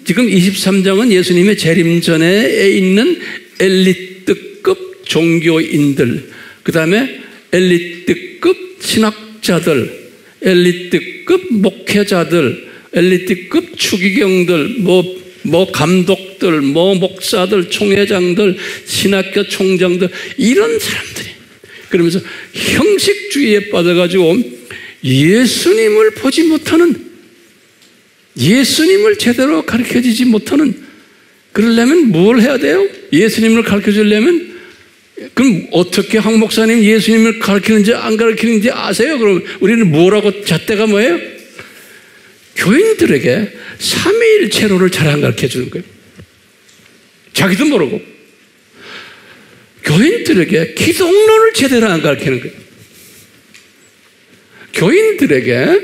지금 23장은 예수님의 재림 전에 있는 엘리트급 종교인들, 그 다음에 엘리트급 신학자들, 엘리트급 목회자들, 엘리트급 추기경들, 뭐 감독들, 뭐 목사들, 총회장들, 신학교 총장들, 이런 사람들이 그러면서 형식주의에 빠져가지고 예수님을 보지 못하는, 예수님을 제대로 가르쳐주지 못하는, 그러려면 뭘 해야 돼요? 예수님을 가르쳐주려면 그럼 어떻게 황 목사님 예수님을 가르치는지 안 가르치는지 아세요? 그럼 우리는 뭐라고 잣대가 뭐예요? 교인들에게 삼위일체론을 잘 안 가르쳐주는 거예요. 자기도 모르고. 교인들에게 기독론을 제대로 안 가르치는 거예요. 교인들에게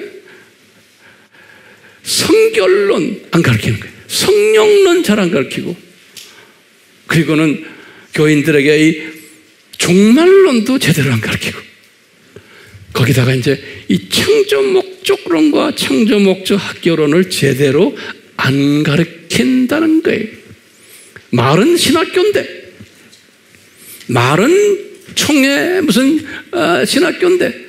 성결론 안 가르치는 거예요. 성령론 잘 안 가르치고, 그리고는 교인들에게 이 종말론도 제대로 안 가르치고, 거기다가 이제 이 창조 목적론과 창조 목적 학교론을 제대로 안 가르친다는 거예요. 말은 신학교인데, 말은 총회 무슨 신학교인데,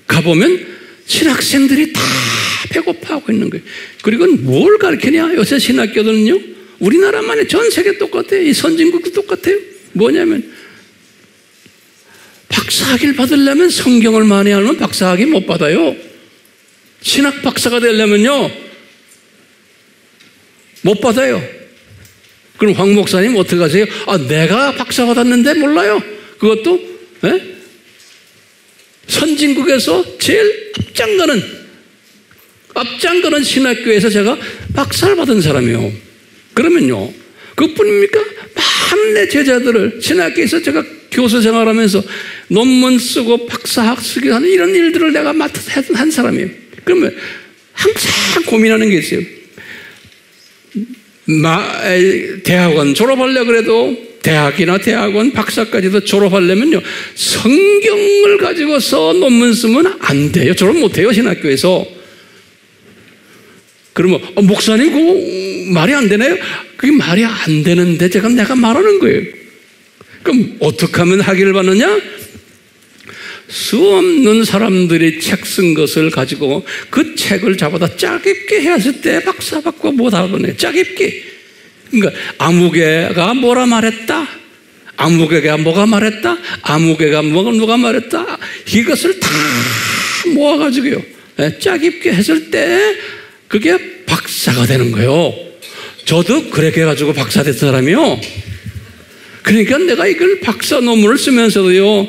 가보면 신학생들이 다 배고파하고 있는 거예요. 그리고 뭘 가르치냐? 요새 신학교들은요, 우리나라만의 전 세계 똑같아요. 이 선진국도 똑같아요. 뭐냐면, 박사학위를 받으려면 성경을 많이 알면 박사학위 못 받아요. 신학 박사가 되려면요, 못 받아요. 그럼 황 목사님 어떻게 하세요? 내가 박사 받았는데 몰라요. 그것도 선진국에서 제일 앞장가는 신학교에서 제가 박사를 받은 사람이요. 그러면요, 그뿐입니까? 많은 내 제자들을 신학교에서 제가 교수 생활하면서 논문 쓰고 박사학습 하는 이런 일들을 내가 한 사람이에요. 그러면 항상 고민하는 게 있어요. 대학원 졸업하려고 그래도, 대학이나 대학원 박사까지도 졸업하려면요, 성경을 가지고서 논문 쓰면 안 돼요. 졸업 못 해요, 신학교에서. 그러면 목사님 그거 말이 안 되나요? 그게 말이 안 되는데 내가 말하는 거예요. 그럼 어떻게 하면 학위를 받느냐? 수 없는 사람들이 책 쓴 것을 가지고 그 책을 잡아다 짜깁기 했을 때 박사 받고 못 하거든요. 짜깁기. 그러니까 아무개가 뭐라 말했다, 아무개가 뭐가 말했다, 아무개가 누가 말했다, 이것을 다 모아가지고요, 짜깁기 했을 때 그게 박사가 되는 거예요. 저도 그렇게 해가지고 박사 됐던 사람이요. 그러니까 내가 이걸 박사 논문을 쓰면서도요,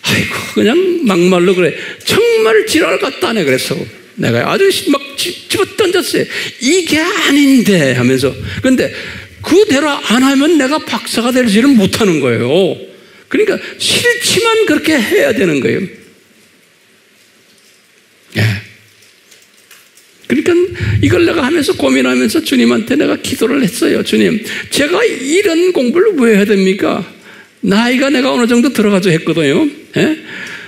아이고, 그냥 막말로 그래. 정말 지랄 같다, 네, 그래서. 내가 아주 막 집어 던졌어요. 이게 아닌데 하면서. 근데 그대로 안 하면 내가 박사가 되지를 못하는 거예요. 그러니까 싫지만 그렇게 해야 되는 거예요. 예. 그러니까 이걸 내가 하면서 고민하면서 주님한테 내가 기도를 했어요. 주님, 제가 이런 공부를 왜 해야 됩니까? 나이가 내가 어느 정도 들어가서 했거든요. 예?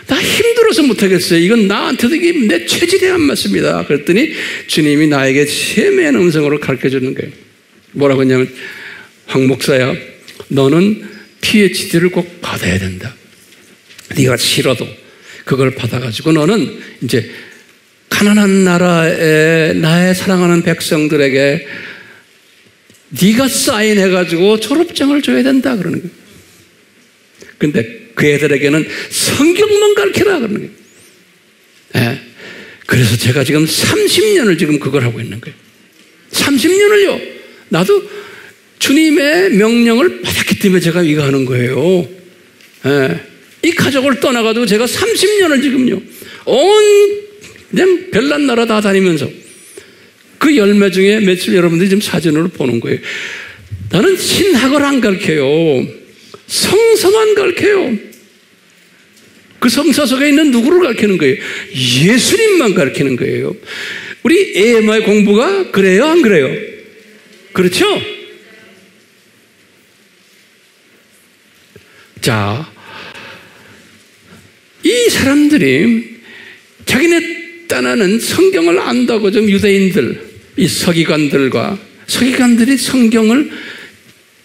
나 힘들어서 못하겠어요. 이건 나한테도 이게 내 체질에 안 맞습니다. 그랬더니 주님이 나에게 세미한 음성으로 가르쳐주는 거예요. 뭐라고 했냐면, 황 목사야, 너는 PhD를 꼭 받아야 된다. 네가 싫어도 그걸 받아가지고 너는 이제 가난한 나라에 나의 사랑하는 백성들에게 네가 사인해가지고 졸업장을 줘야 된다 그러는 거예요. 근데 그 애들에게는 성경만 가르쳐라 그러는 거예요. 네. 그래서 제가 지금 30년을 지금 그걸 하고 있는 거예요. 30년을요. 나도 주님의 명령을 받았기 때문에 제가 이거 하는 거예요. 네. 이 가족을 떠나가지고 제가 30년을 지금요, 그냥 별난 나라 다 다니면서 그 열매 중에 며칠 여러분들이 지금 사진으로 보는 거예요. 나는 신학을 안 가르쳐요. 성서만 가르쳐요. 그 성서 속에 있는 누구를 가르치는 거예요? 예수님만 가르치는 거예요. 우리 AMI 공부가 그래요, 안 그래요? 그렇죠? 자, 이 사람들이 자기네 딴에는 성경을 안다고 좀 유대인들, 이 서기관들이 성경을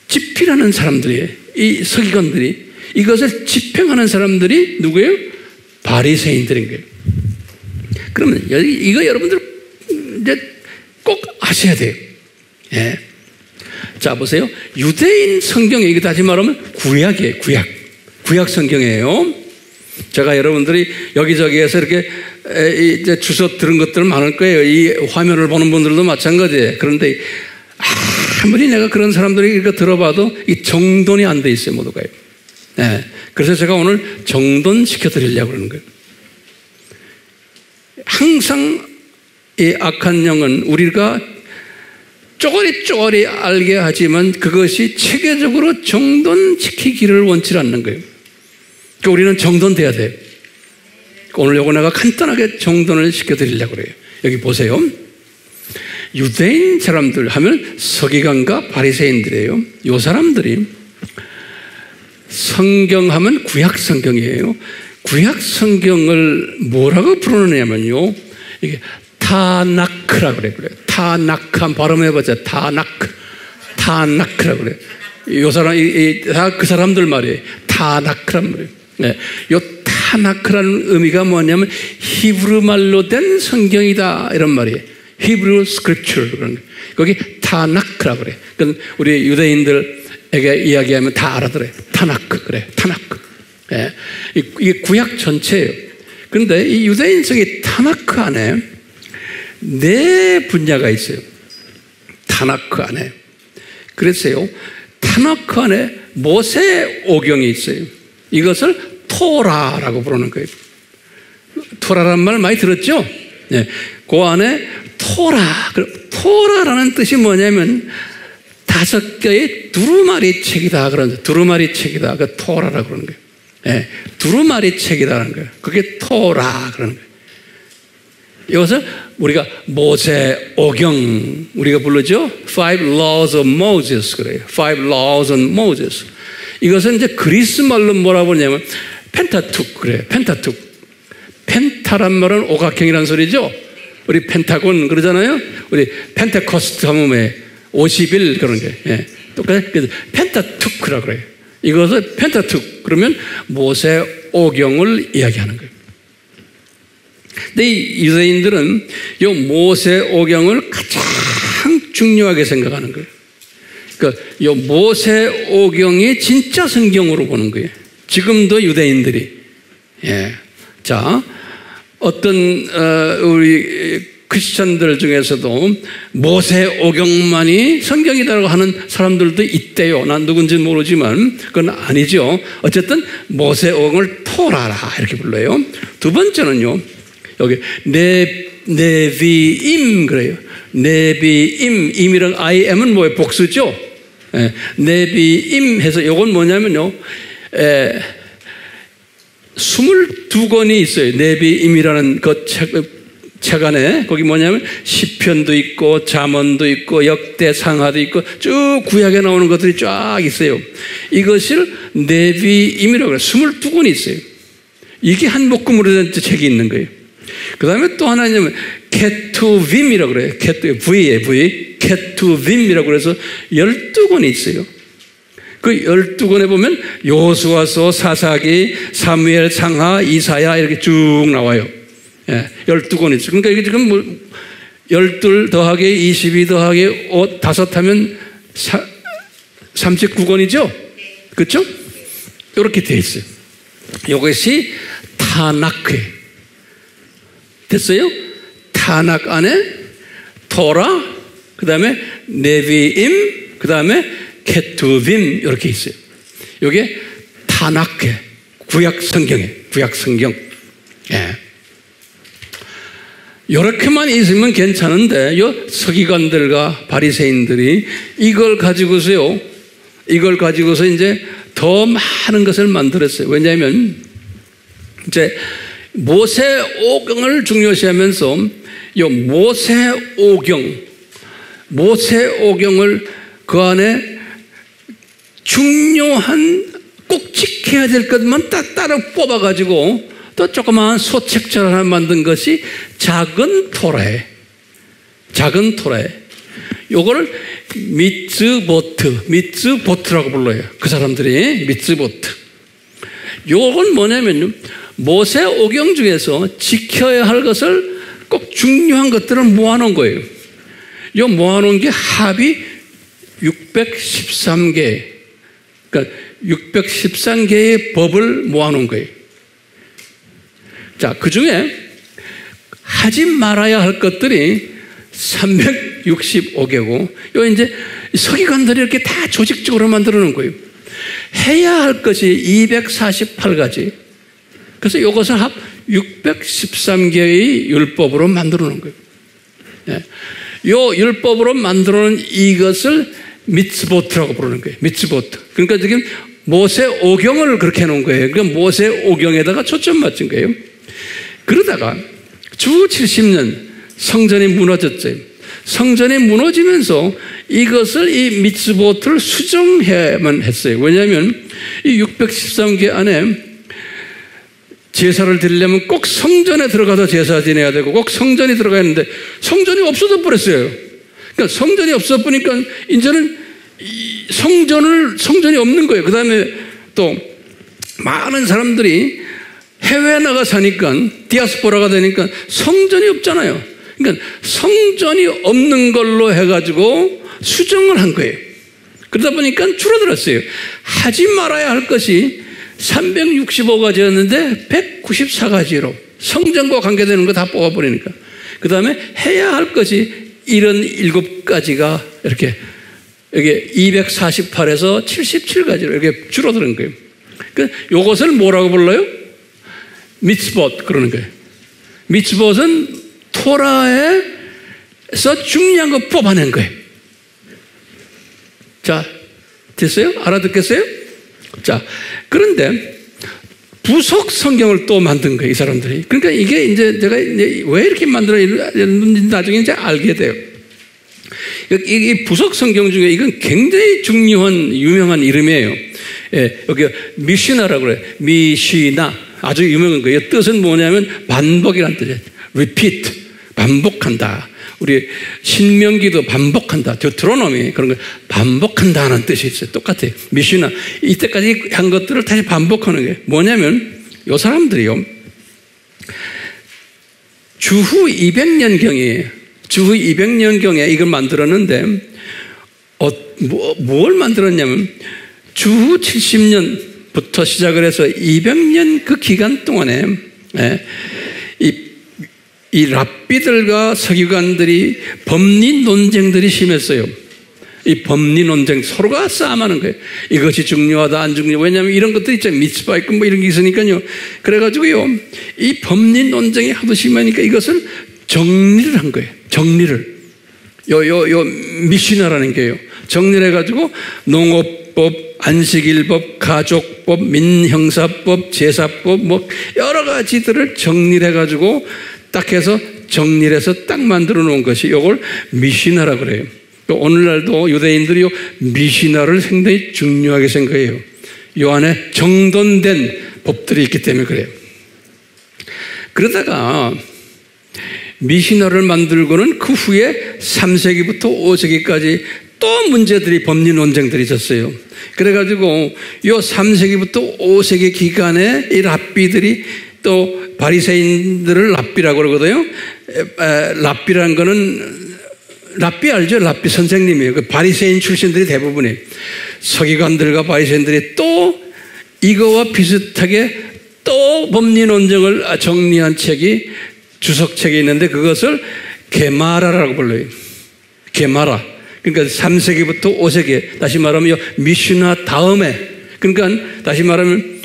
집필하는 사람들이에요. 이 서기관들이 이것을 집행하는 사람들이 누구예요? 바리새인들인 거예요. 그러면 이거 여러분들 이제 꼭 아셔야 돼요. 예. 자, 보세요. 유대인 성경에 이거 다시 말하면 구약이에요. 구약 성경이에요. 제가 여러분들이 여기저기에서 이렇게 이제 주워 들은 것들 많을 거예요. 이 화면을 보는 분들도 마찬가지예요. 그런데 아무리 내가 그런 사람들이 이거 들어봐도 이 정돈이 안 돼 있어요, 모두가요. 네. 그래서 제가 오늘 정돈 시켜드리려고 그러는 거예요. 항상 이 악한 영은 우리가 쪼가리 알게 하지만 그것이 체계적으로 정돈시키기를 원치 않는 거예요. 그러니까 우리는 정돈돼야 돼요. 오늘 요거 내가 간단하게 정돈을 시켜드리려고 그래요. 여기 보세요. 유대인 사람들 하면 서기관과 바리새인들이에요. 요 사람들이 성경하면 구약 성경이에요. 구약 성경을 뭐라고 부르느냐면요. 이게 타나크라고 그래요. 타나크 한번 발음해보자. 타나크라고 그래요. 요 사람, 다 그 사람들 말이에요. 타나크란 말이에요. 네. 요 타나크라는 의미가 뭐냐면 히브리 말로 된 성경이다 이런 말이에요. 히브리 스크립처 그런 거. 거기 타나크라고 그래요. 우리 유대인들에게 이야기하면 다 알아들어요. 타나크 그래. 타나크. 네. 이게 구약 전체예요. 그런데 이 유대인성이 타나크 안에 네 분야가 있어요. 타나크 안에. 그래서요. 타나크 안에 모세 오경이 있어요. 이것을 토라라고 부르는 거예요. 토라라는 말 많이 들었죠? 네. 그 안에 토라라는 뜻이 뭐냐면 5개의 두루마리 책이다. 그런 두루마리 책이다. 그 토라라고 그러는 거예요. 네. 두루마리 책이다라는 거예요. 그게 토라 그러는 거예요. 이것을 우리가 모세 오경 우리가 부르죠. Five Laws of Moses 그래요. Five Laws of Moses. 이것은 이제 그리스 말로 뭐라고 부르냐면 펜타툭 그래요. 펜타툭. 펜타란 말은 오각형이라는 소리죠. 우리 펜타곤 그러잖아요. 우리 펜테코스트 하면 50일 그런 게. 예. 똑같아요. 그래서 펜타투크라고 그래요. 이것을 펜타툭 그러면 모세 오경을 이야기하는 거예요. 근데 이 유대인들은 이 모세 오경을 가장 중요하게 생각하는 거예요. 그러니까 이 모세 오경이 진짜 성경으로 보는 거예요. 지금도 유대인들이. 예. 자, 어떤 우리 크리스천들 중에서도 모세 오경만이 성경이라고 하는 사람들도 있대요. 난 누군지는 모르지만 그건 아니죠. 어쨌든 모세 오경을 토라라 이렇게 불러요. 두 번째는요. 여기 네비임 그래요. 네비임 임이랑 IM은 뭐예요? 복수죠. 예, 네비임 해서 이건 뭐냐면요. 22권이 있어요. 네비임이라는 그 책 안에 거기 뭐냐면 시편도 있고 잠언도 있고 역대상하도 있고 쭉 구약에 나오는 것들이 쫙 있어요. 이것을 네비임이라고 해요. 22권이 있어요. 이게 한 묶음으로 된 책이 있는 거예요. 그 다음에 또 하나 있냐면 케투빔이라고 그래요. V에 V. 케투빔이라고 그래서 12권이 있어요. 그 12권에 보면 여호수아서, 사사기, 사무엘, 상하, 이사야 이렇게 쭉 나와요. 예, 12권이 있어요. 그러니까 이게 지금 12 더하기 22 더하기 5 하면 39권이죠? 그렇죠? 이렇게 돼 있어요. 이것이 타나크예요. 됐어요? 타낙 안에 토라, 그 다음에 네비임, 그 다음에 케투빔 이렇게 있어요. 이게 타낙해 구약 성경에 구약 성경. 예. 이렇게만 있으면 괜찮은데 요 서기관들과 바리새인들이 이걸 가지고서 이제 더 많은 것을 만들었어요. 왜냐하면 이제 모세 오경을 중요시하면서 이 모세 오경을 그 안에 중요한 꼭 지켜야 될 것만 따로 뽑아가지고 또 조그마한 소책자를 하나 만든 것이 작은 토라에. 작은 토라에. 요거를 미츠보트라고 불러요. 그 사람들이 미츠보트. 요건 뭐냐면요, 모세 오경 중에서 지켜야 할 것을 꼭 중요한 것들을 모아놓은 거예요. 요 모아놓은 게 합이 613개. 그러니까 613개의 법을 모아놓은 거예요. 자, 그 중에 하지 말아야 할 것들이 365개고, 요 이제 서기관들이 이렇게 다 조직적으로 만들어 놓은 거예요. 해야 할 것이 248가지. 그래서 이것을 합 613개의 율법으로 만들어 놓은 거예요. 예. 요 율법으로 만들어 놓은 이것을 미츠보트라고 부르는 거예요. 미츠보트. 그러니까 지금 모세 오경을 그렇게 해놓은 거예요. 그러니까 모세 오경에다가 초점 맞춘 거예요. 그러다가 주 70년 성전이 무너졌죠. 성전이 무너지면서 이것을 이 미츠보트를 수정해야만 했어요. 왜냐하면 이 613개 안에 제사를 드리려면 꼭 성전에 들어가서 제사 지내야 되고 꼭 성전이 들어가야 하는데 성전이 없어져 버렸어요. 그러니까 성전이 없어 보니까 이제는 성전이 없는 거예요. 그 다음에 또 많은 사람들이 해외에 나가 사니까 디아스포라가 되니까 성전이 없잖아요. 그러니까 성전이 없는 걸로 해가지고 수정을 한 거예요. 그러다 보니까 줄어들었어요. 하지 말아야 할 것이 365가지였는데 194가지로 성전과 관계되는 거 다 뽑아버리니까. 그 다음에 해야 할 것이 77가지가 이렇게 여기 248에서 77가지로 이렇게 줄어드는 거예요. 그러니까 이것을 뭐라고 불러요? 미츠봇 그러는 거예요. 미츠봇은 토라에서 중요한 거 뽑아낸 거예요. 자, 됐어요? 알아듣겠어요? 자, 그런데 부속 성경을 또 만든 거예요, 이 사람들이. 그러니까 이게 이제 제가 이제 왜 이렇게 만들었는지 나중에 이제 알게 돼요. 이 부속 성경 중에 이건 굉장히 중요한 유명한 이름이에요. 예, 여기 미시나라고 그래요. 미시나. 아주 유명한 거예요. 뜻은 뭐냐면 반복이라는 뜻이에요. repeat. 반복한다. 우리 신명기도 반복한다. deuteronomy 그런 거 반복한다는 뜻이 있어요. 똑같아요. 미시나. 이때까지 한 것들을 다시 반복하는 거예요. 뭐냐면 이 사람들이요. 주후 200년경이에요. 주후 200년경에 이걸 만들었는데 뭘 만들었냐면 주후 70년부터 시작을 해서 200년 그 기간 동안에 이 랍비들과 서기관들이 법리 논쟁들이 심했어요. 이 법리 논쟁 서로가 싸움하는 거예요. 이것이 중요하다 안 중요하다. 왜냐하면 이런 것들이 있잖아요. 미tzvah 있고 뭐 이런 게 있으니까요. 그래가지고요 이 법리 논쟁이 하도 심하니까 이것을 정리를 한 거예요. 정리를 요 미시나라는 게요. 정리를 해가지고 농업법, 안식일법, 가족법, 민형사법, 제사법 뭐 여러 가지들을 정리를 해가지고 딱 해서 정리를 해서 딱 만들어 놓은 것이 이걸 미시나라고 그래요. 오늘날도 유대인들이 미시나를 상당히 중요하게 생각해요. 이 안에 정돈된 법들이 있기 때문에 그래요. 그러다가 미시나를 만들고는 그 후에 3세기부터 5세기까지 또 문제들이 법리 논쟁들이 있었어요. 그래가지고 이 3세기부터 5세기 기간에 이 랍비들이 또 바리새인들을 랍비라고 그러거든요. 랍비라는 거는 랍비 알죠? 랍비 선생님이에요. 그 바리새인 출신들이 대부분이에요. 서기관들과 바리새인들이 또 이거와 비슷하게 또 법리 논쟁을 정리한 책이 주석책이 있는데 그것을 게마라라고 불러요. 게마라. 그러니까 3세기부터 5세기 다시 말하면 미슈나 다음에 그러니까 다시 말하면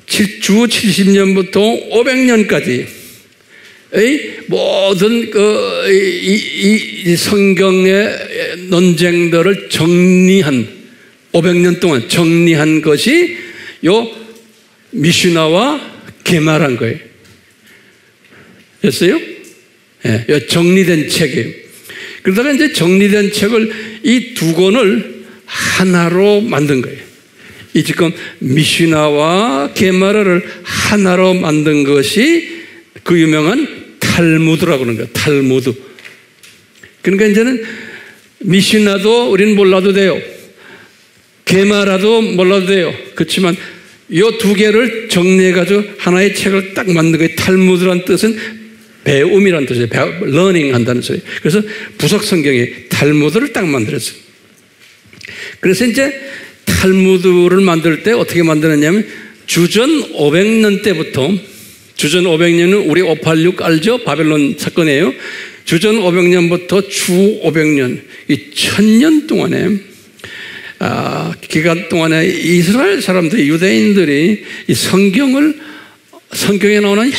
주 70년부터 500년까지의 모든 이 성경의 논쟁들을 정리한 500년 동안 정리한 것이 요 미슈나와 게마라는 거예요. 됐어요? 예, 네, 정리된 책이에요. 그러다가 이제 정리된 책을 이 두 권을 하나로 만든 거예요. 이 지금 미시나와 게마라를 하나로 만든 것이 그 유명한 탈무드라고 하는 거예요. 탈무드. 그러니까 이제는 미시나도 우리는 몰라도 돼요. 게마라도 몰라도 돼요. 그렇지만 이 두 개를 정리해가지고 하나의 책을 딱 만든 거예요. 탈무드란 뜻은 배움이라는 뜻이에요. learning 한다는 소리예요. 그래서 부석 성경에 탈무드를 딱 만들었어요. 그래서 이제 탈무드를 만들 때 어떻게 만들었냐면 주전 500년 때부터, 주전 500년은 우리 586 알죠? 바벨론 사건이에요. 주전 500년부터 주 500년, 이 1000년 동안에 기간 동안에 이스라엘 사람들이, 유대인들이 이 성경에 나오는 여러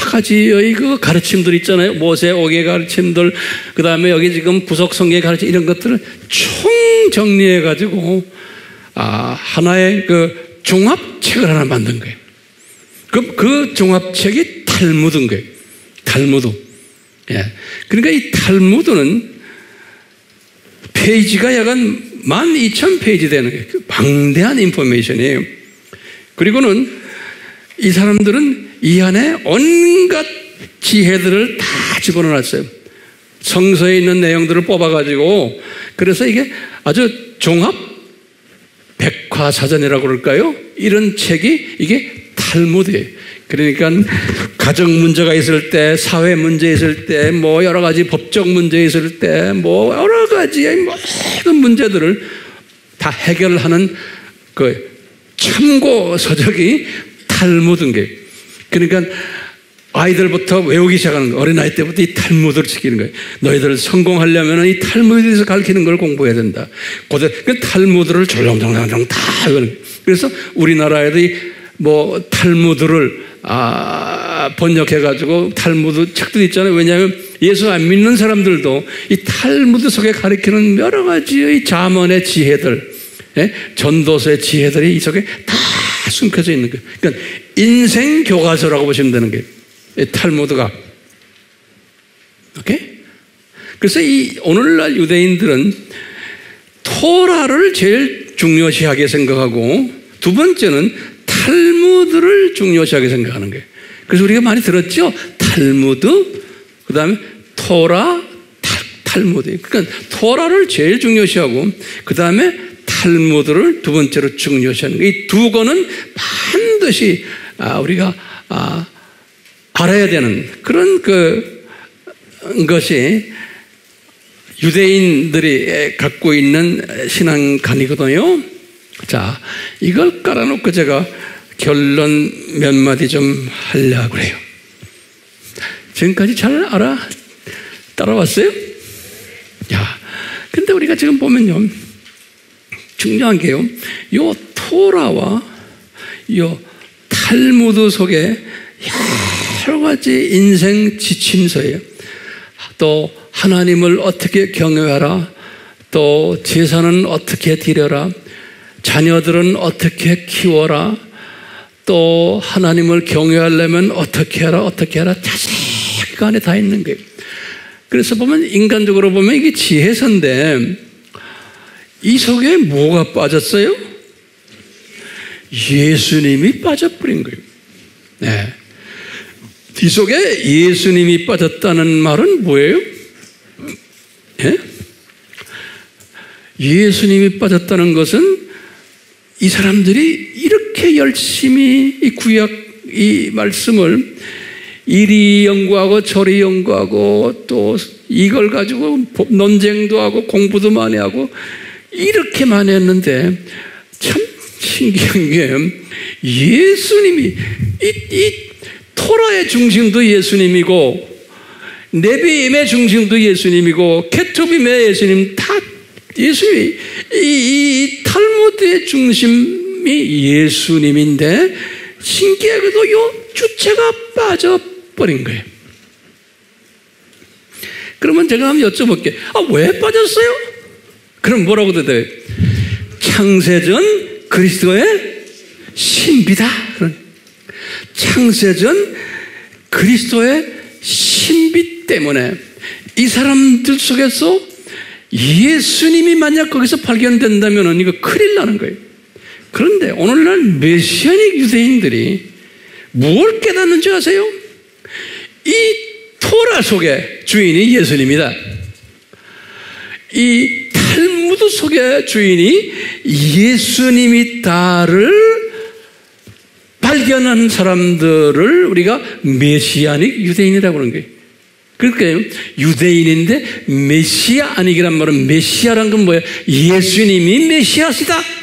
가지의 그 가르침들 있잖아요. 모세 오개 가르침들, 그 다음에 여기 지금 부석 성경의 가르침, 이런 것들을 총 정리해가지고 하나의 그 종합책을 하나 만든 거예요. 그 종합책이 탈무드인 거예요. 탈무드. 예. 그러니까 이 탈무드는 페이지가 약간 12,000페이지 되는 거예요. 방대한 인포메이션이에요. 그리고는 이 사람들은 이 안에 온갖 지혜들을 다 집어넣었어요. 성서에 있는 내용들을 뽑아가지고, 그래서 이게 아주 종합 백과사전이라고 그럴까요? 이런 책이 이게 탈무드예요. 그러니까 가정 문제가 있을 때, 사회 문제 있을 때, 뭐 여러 가지 법적 문제 있을 때, 뭐 여러 가지의 모든 문제들을 다 해결하는 그 참고 서적이 탈무드인 거예요. 그러니까 아이들부터 외우기 시작하는 거예요. 어린아이 때부터 이 탈무드를 시키는 거예요. 너희들 성공하려면 이 탈무드에서 가르치는 걸 공부해야 된다. 그 탈무드를 졸렁졸렁 다 외우는 거예요. 그래서 우리나라에도 뭐 탈무드를 번역해가지고 탈무드 책도 있잖아요. 왜냐하면 예수 안 믿는 사람들도 이 탈무드 속에 가르치는 여러 가지의 잠언의 지혜들, 전도서의 지혜들이 이 속에 다 숨겨져 있는 거예요. 그러니까 인생 교과서라고 보시면 되는 거예요. 탈무드가. 오케이? 그래서 이 오늘날 유대인들은 토라를 제일 중요시하게 생각하고, 두 번째는 탈무드를 중요시하게 생각하는 거예요. 그래서 우리가 많이 들었죠? 탈무드, 그 다음에 토라, 탈무드. 그러니까 토라를 제일 중요시하고, 그 다음에 탈무드를 두 번째로 중요시하는 거예요. 이 두 권은 반드시 우리가 알아야 되는 그런 것이 유대인들이 갖고 있는 신앙관이거든요. 자, 이걸 깔아놓고 제가 결론 몇 마디 좀 하려고 그래요. 지금까지 잘 따라왔어요? 야, 근데 우리가 지금 보면요, 중요한 게요, 요 토라와 요 탈무드 속에 여러 가지 인생 지침서예요. 또 하나님을 어떻게 경외하라, 또 제사는 어떻게 드려라, 자녀들은 어떻게 키워라, 또 하나님을 경외하려면 어떻게 하라 자세히 그 안에 다 있는 거예요. 그래서 보면 인간적으로 보면 이게 지혜서인데 이 속에 뭐가 빠졌어요? 예수님이 빠져버린 거예요. 네. 이 속에 예수님이 빠졌다는 말은 뭐예요? 예? 예수님이 빠졌다는 것은 이 사람들이 이렇게 열심히 이 구약 이 말씀을 이리 연구하고 저리 연구하고 또 이걸 가지고 논쟁도 하고 공부도 많이 하고 이렇게 많이 했는데 참 신기한 게 예수님이 이 토라의 중심도 예수님이고 네비임의 중심도 예수님이고 케투빔의 예수님 다 예수님이 이 탈무드의 중심이 예수님인데 신기하게도 요 주체가 빠져버린 거예요. 그러면 제가 한번 여쭤볼게요. 왜 빠졌어요? 그럼 뭐라고 대답해요? 창세전 그리스도의 신비다. 창세전 그리스도의 신비 때문에 이 사람들 속에서 예수님이 만약 거기서 발견된다면 이거 큰일 나는 거예요. 그런데 오늘날 메시아닉 유대인들이 뭘 깨닫는지 아세요? 이 토라 속의 주인이 예수님이다. 이 탈무드 속의 주인이 예수님이다를 발견한 사람들을 우리가 메시아닉 유대인이라고 하는 거예요. 그러니까 유대인인데 메시아 아니기란 말은 메시아란 건 뭐예요? 예수님이 메시아시다.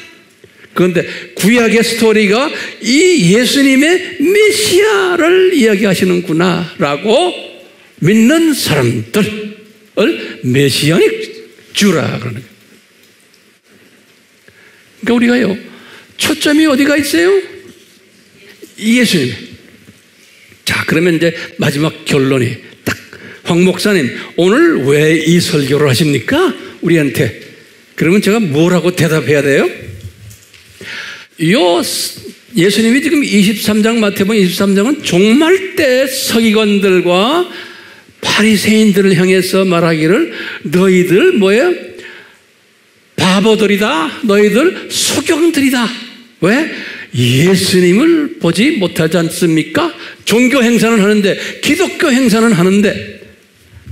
그런데 구약의 스토리가 이 예수님의 메시아를 이야기하시는구나 라고 믿는 사람들을 메시아닉 주라 그러는 거예요. 그러니까 우리가요, 초점이 어디가 있어요? 예수님. 자, 그러면 이제 마지막 결론이 딱, 황 목사님, 오늘 왜 이 설교를 하십니까? 우리한테. 그러면 제가 뭐라고 대답해야 돼요? 예수님이 지금 23장, 마태복음 23장은 종말 때 서기관들과 바리새인들을 향해서 말하기를 너희들 뭐예요? 바보들이다. 너희들 소경들이다. 왜? 예수님을 보지 못하지 않습니까? 종교 행사는 하는데, 기독교 행사는 하는데,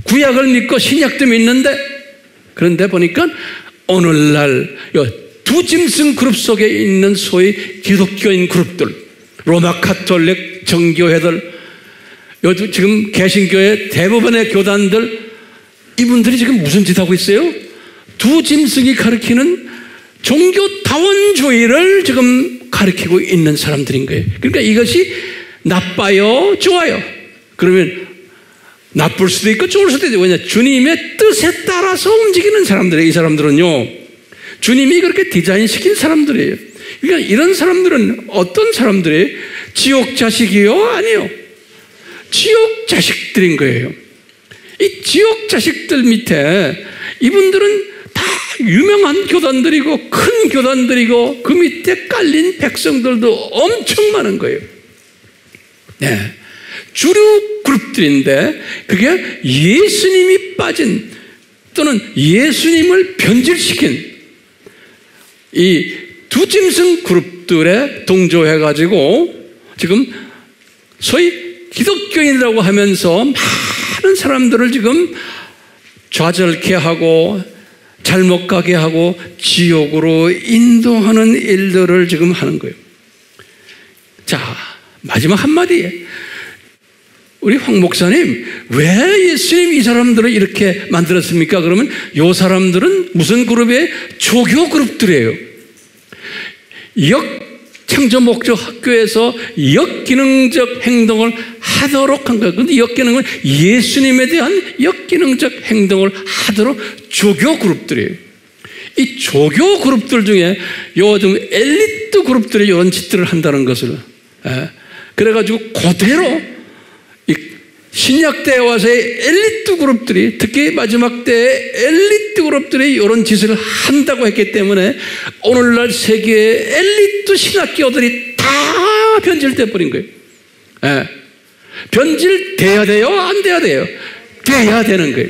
구약을 믿고 신약도 믿는데, 그런데 보니까 오늘날 두 짐승 그룹 속에 있는 소위 기독교인 그룹들, 로마 카톨릭 정교회들, 요즘 지금 개신교의 대부분의 교단들, 이분들이 지금 무슨 짓 하고 있어요? 두 짐승이 가리키는 종교다원주의를 지금 가리키고 있는 사람들인 거예요. 그러니까 이것이 나빠요, 좋아요? 그러면 나쁠 수도 있고 좋을 수도 있고, 왜냐? 주님의 뜻에 따라서 움직이는 사람들이에요. 이 사람들은요, 주님이 그렇게 디자인시킨 사람들이에요. 그러니까 이런 사람들은 어떤 사람들이에요? 지옥 자식이요? 아니요. 지옥 자식들인 거예요. 이 지옥 자식들 밑에 이분들은 다 유명한 교단들이고 큰 교단들이고 그 밑에 깔린 백성들도 엄청 많은 거예요. 네. 주류 그룹들인데 그게 예수님이 빠진 또는 예수님을 변질시킨 이 두 짐승 그룹들에 동조해가지고 지금 소위 기독교인이라고 하면서 많은 사람들을 지금 좌절케 하고 잘못 가게 하고 지옥으로 인도하는 일들을 지금 하는 거예요. 자, 마지막 한마디. 우리 황 목사님, 왜 예수님 이 사람들을 이렇게 만들었습니까? 그러면 이 사람들은 무슨 그룹이에요? 조교 그룹들이에요. 창조 목적 학교에서 역기능적 행동을 하도록 한 거예요. 그런데 역기능은 예수님에 대한 역기능적 행동을 하도록 조교 그룹들이에요. 이 조교 그룹들 중에 요즘 엘리트 그룹들이 이런 짓들을 한다는 것을, 그래가지고 그대로 신약 때에 와서의 엘리트 그룹들이, 특히 마지막 때의 엘리트 그룹들이 이런 짓을 한다고 했기 때문에 오늘날 세계의 엘리트 신학교들이 다 변질돼 버린 거예요. 변질돼야 돼요? 안 돼야 돼요? 돼야 되는 거예요.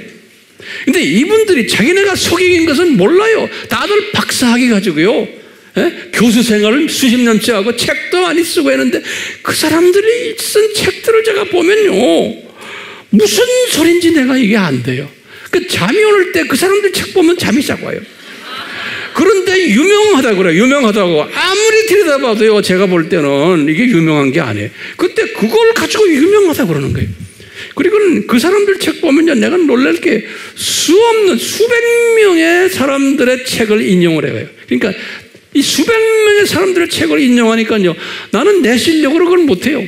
근데 이분들이 자기네가 속이긴 것은 몰라요. 다들 박사학위 가지고요, 교수 생활을 수십 년째 하고 책도 많이 쓰고 했는데 그 사람들이 쓴 책들을 제가 보면요, 무슨 소린지 내가 이게 안 돼요. 그 잠이 오는 때 그 사람들 책 보면 잠이 싹 와요. 그런데 유명하다고 그래요. 유명하다고. 아무리 들여다봐도요, 제가 볼 때는 이게 유명한 게 아니에요. 그때 그걸 가지고 유명하다고 그러는 거예요. 그리고 그 사람들 책 보면요, 내가 놀랄 게 수없는 수백 명의 사람들의 책을 인용을 해요. 그러니까 이 수백 명의 사람들의 책을 인용하니까요, 나는 내 실력으로 그걸 못해요.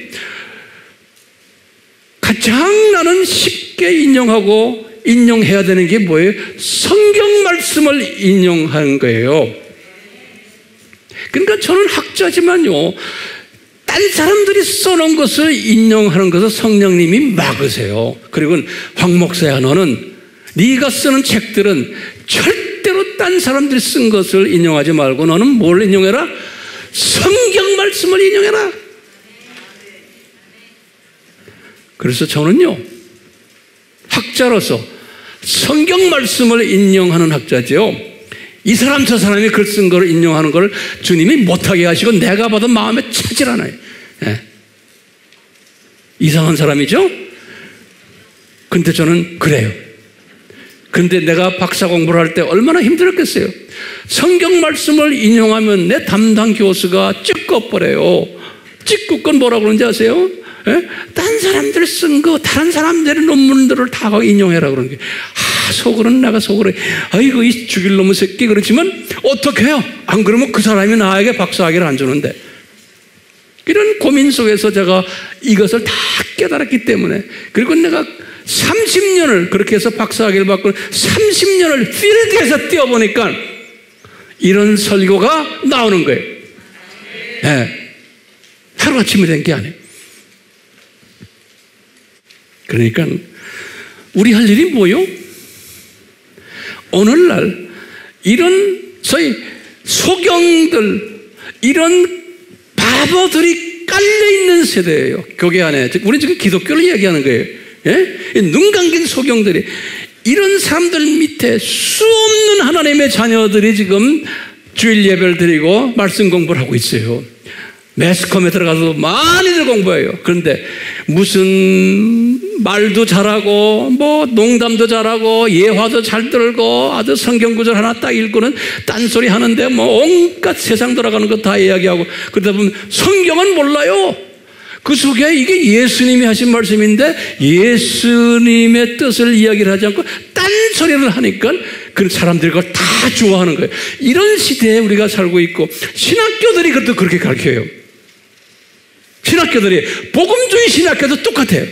가장 나는 쉽게 인용해야 되는 게 뭐예요? 성경 말씀을 인용하는 거예요. 그러니까 저는 학자지만요, 딴 사람들이 써놓은 것을 인용하는 것을 성령님이 막으세요. 그리고 황 목사야, 너는 네가 쓰는 책들은 절대로 딴 사람들이 쓴 것을 인용하지 말고 너는 뭘 인용해라? 성경 말씀을 인용해라. 그래서 저는요, 학자로서 성경 말씀을 인용하는 학자죠. 이 사람 저 사람이 글 쓴 걸 인용하는 걸 주님이 못하게 하시고 내가 봐도 마음에 차질 않아요. 예. 이상한 사람이죠? 근데 저는 그래요. 근데 내가 박사 공부를 할 때 얼마나 힘들었겠어요. 성경 말씀을 인용하면 내 담당 교수가 찍어버려요. 찍고 건 뭐라고 그러는지 아세요? 예? 딴 사람들 쓴 거, 다른 사람들의 논문들을 다 인용해라 그러는 게. 속으로는 내가 속으로, 아이고, 이 죽일 놈의 새끼. 그렇지만, 어떻게 해요? 안 그러면 그 사람이 나에게 박사학위를 안 주는데. 이런 고민 속에서 제가 이것을 다 깨달았기 때문에. 그리고 내가 30년을 그렇게 해서 박사학위를 받고 30년을 필드에서 뛰어보니까 이런 설교가 나오는 거예요. 네. 하루아침에 된 게 아니에요. 그러니까 우리 할 일이 뭐요? 오늘날 이런 소위 소경들, 이런 바보들이 깔려있는 세대예요. 교회 안에. 우리 지금 기독교를 이야기하는 거예요. 예? 눈 감긴 소경들이, 이런 사람들 밑에 수 없는 하나님의 자녀들이 지금 주일 예배를 드리고 말씀 공부를 하고 있어요. 매스컴에 들어가서 많이들 공부해요. 그런데 무슨 말도 잘하고 뭐 농담도 잘하고 예화도 잘 들고 아주 성경 구절 하나 딱 읽고는 딴소리 하는데 뭐 온갖 세상 돌아가는 거 다 이야기하고, 그러다 보면 성경은 몰라요. 그 속에 이게 예수님이 하신 말씀인데 예수님의 뜻을 이야기를 하지 않고 딴소리를 하니까 그 사람들이 그걸 다 좋아하는 거예요. 이런 시대에 우리가 살고 있고, 신학교들이 그것도 그렇게 가르쳐요. 신학교들이, 복음주의 신학교도 똑같아요.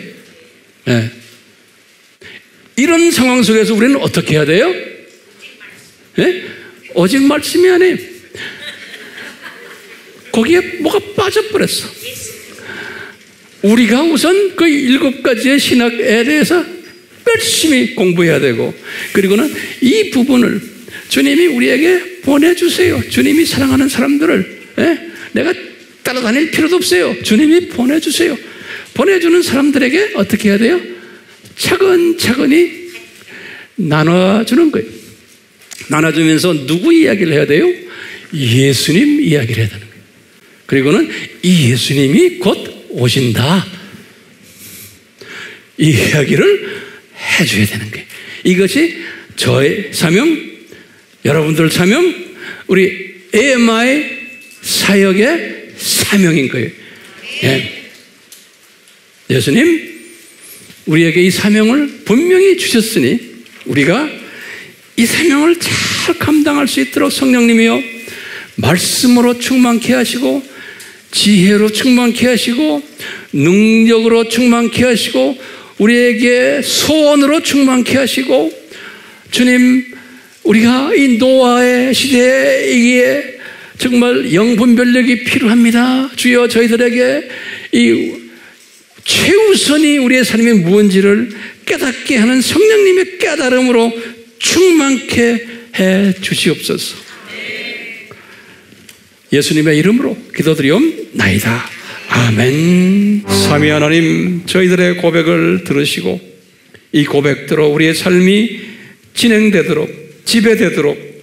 네. 이런 상황 속에서 우리는 어떻게 해야 돼요? 네? 오직 말씀이 아니에요. 거기에 뭐가 빠져버렸어. 우리가 우선 그 7가지의 신학에 대해서 열심히 공부해야 되고, 그리고는 이 부분을 주님이 우리에게 보내주세요. 주님이 사랑하는 사람들을, 내가 따라다닐 필요도 없어요. 주님이 보내주세요. 보내주는 사람들에게 어떻게 해야 돼요? 차근차근히 나눠주는 거예요. 나눠주면서 누구 이야기를 해야 돼요? 예수님 이야기를 해야 되는 거예요. 그리고는 이 예수님이 곧 오신다, 이 이야기를 해줘야 되는 거예요. 이것이 저의 사명, 여러분들 사명, 우리 AMI 사역의 사명인 거예요. 예. 예수님 우리에게 이 사명을 분명히 주셨으니 우리가 이 사명을 잘 감당할 수 있도록 성령님이여 말씀으로 충만케 하시고, 지혜로 충만케 하시고, 능력으로 충만케 하시고, 우리에게 소원으로 충만케 하시고, 주님, 우리가 이 노아의 시대에 정말 영분별력이 필요합니다. 주여, 저희들에게 이 최우선이 우리의 삶이 무엇인지를 깨닫게 하는 성령님의 깨달음으로 충만케 해 주시옵소서. 예수님의 이름으로 기도드리옵나이다. 아멘. 삼위 하나님, 저희들의 고백을 들으시고 이 고백대로 우리의 삶이 진행되도록, 지배되도록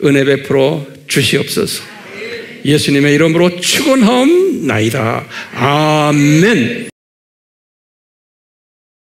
은혜 베풀어 주시옵소서. 예수님의 이름으로 축원하옵나이다. 아멘.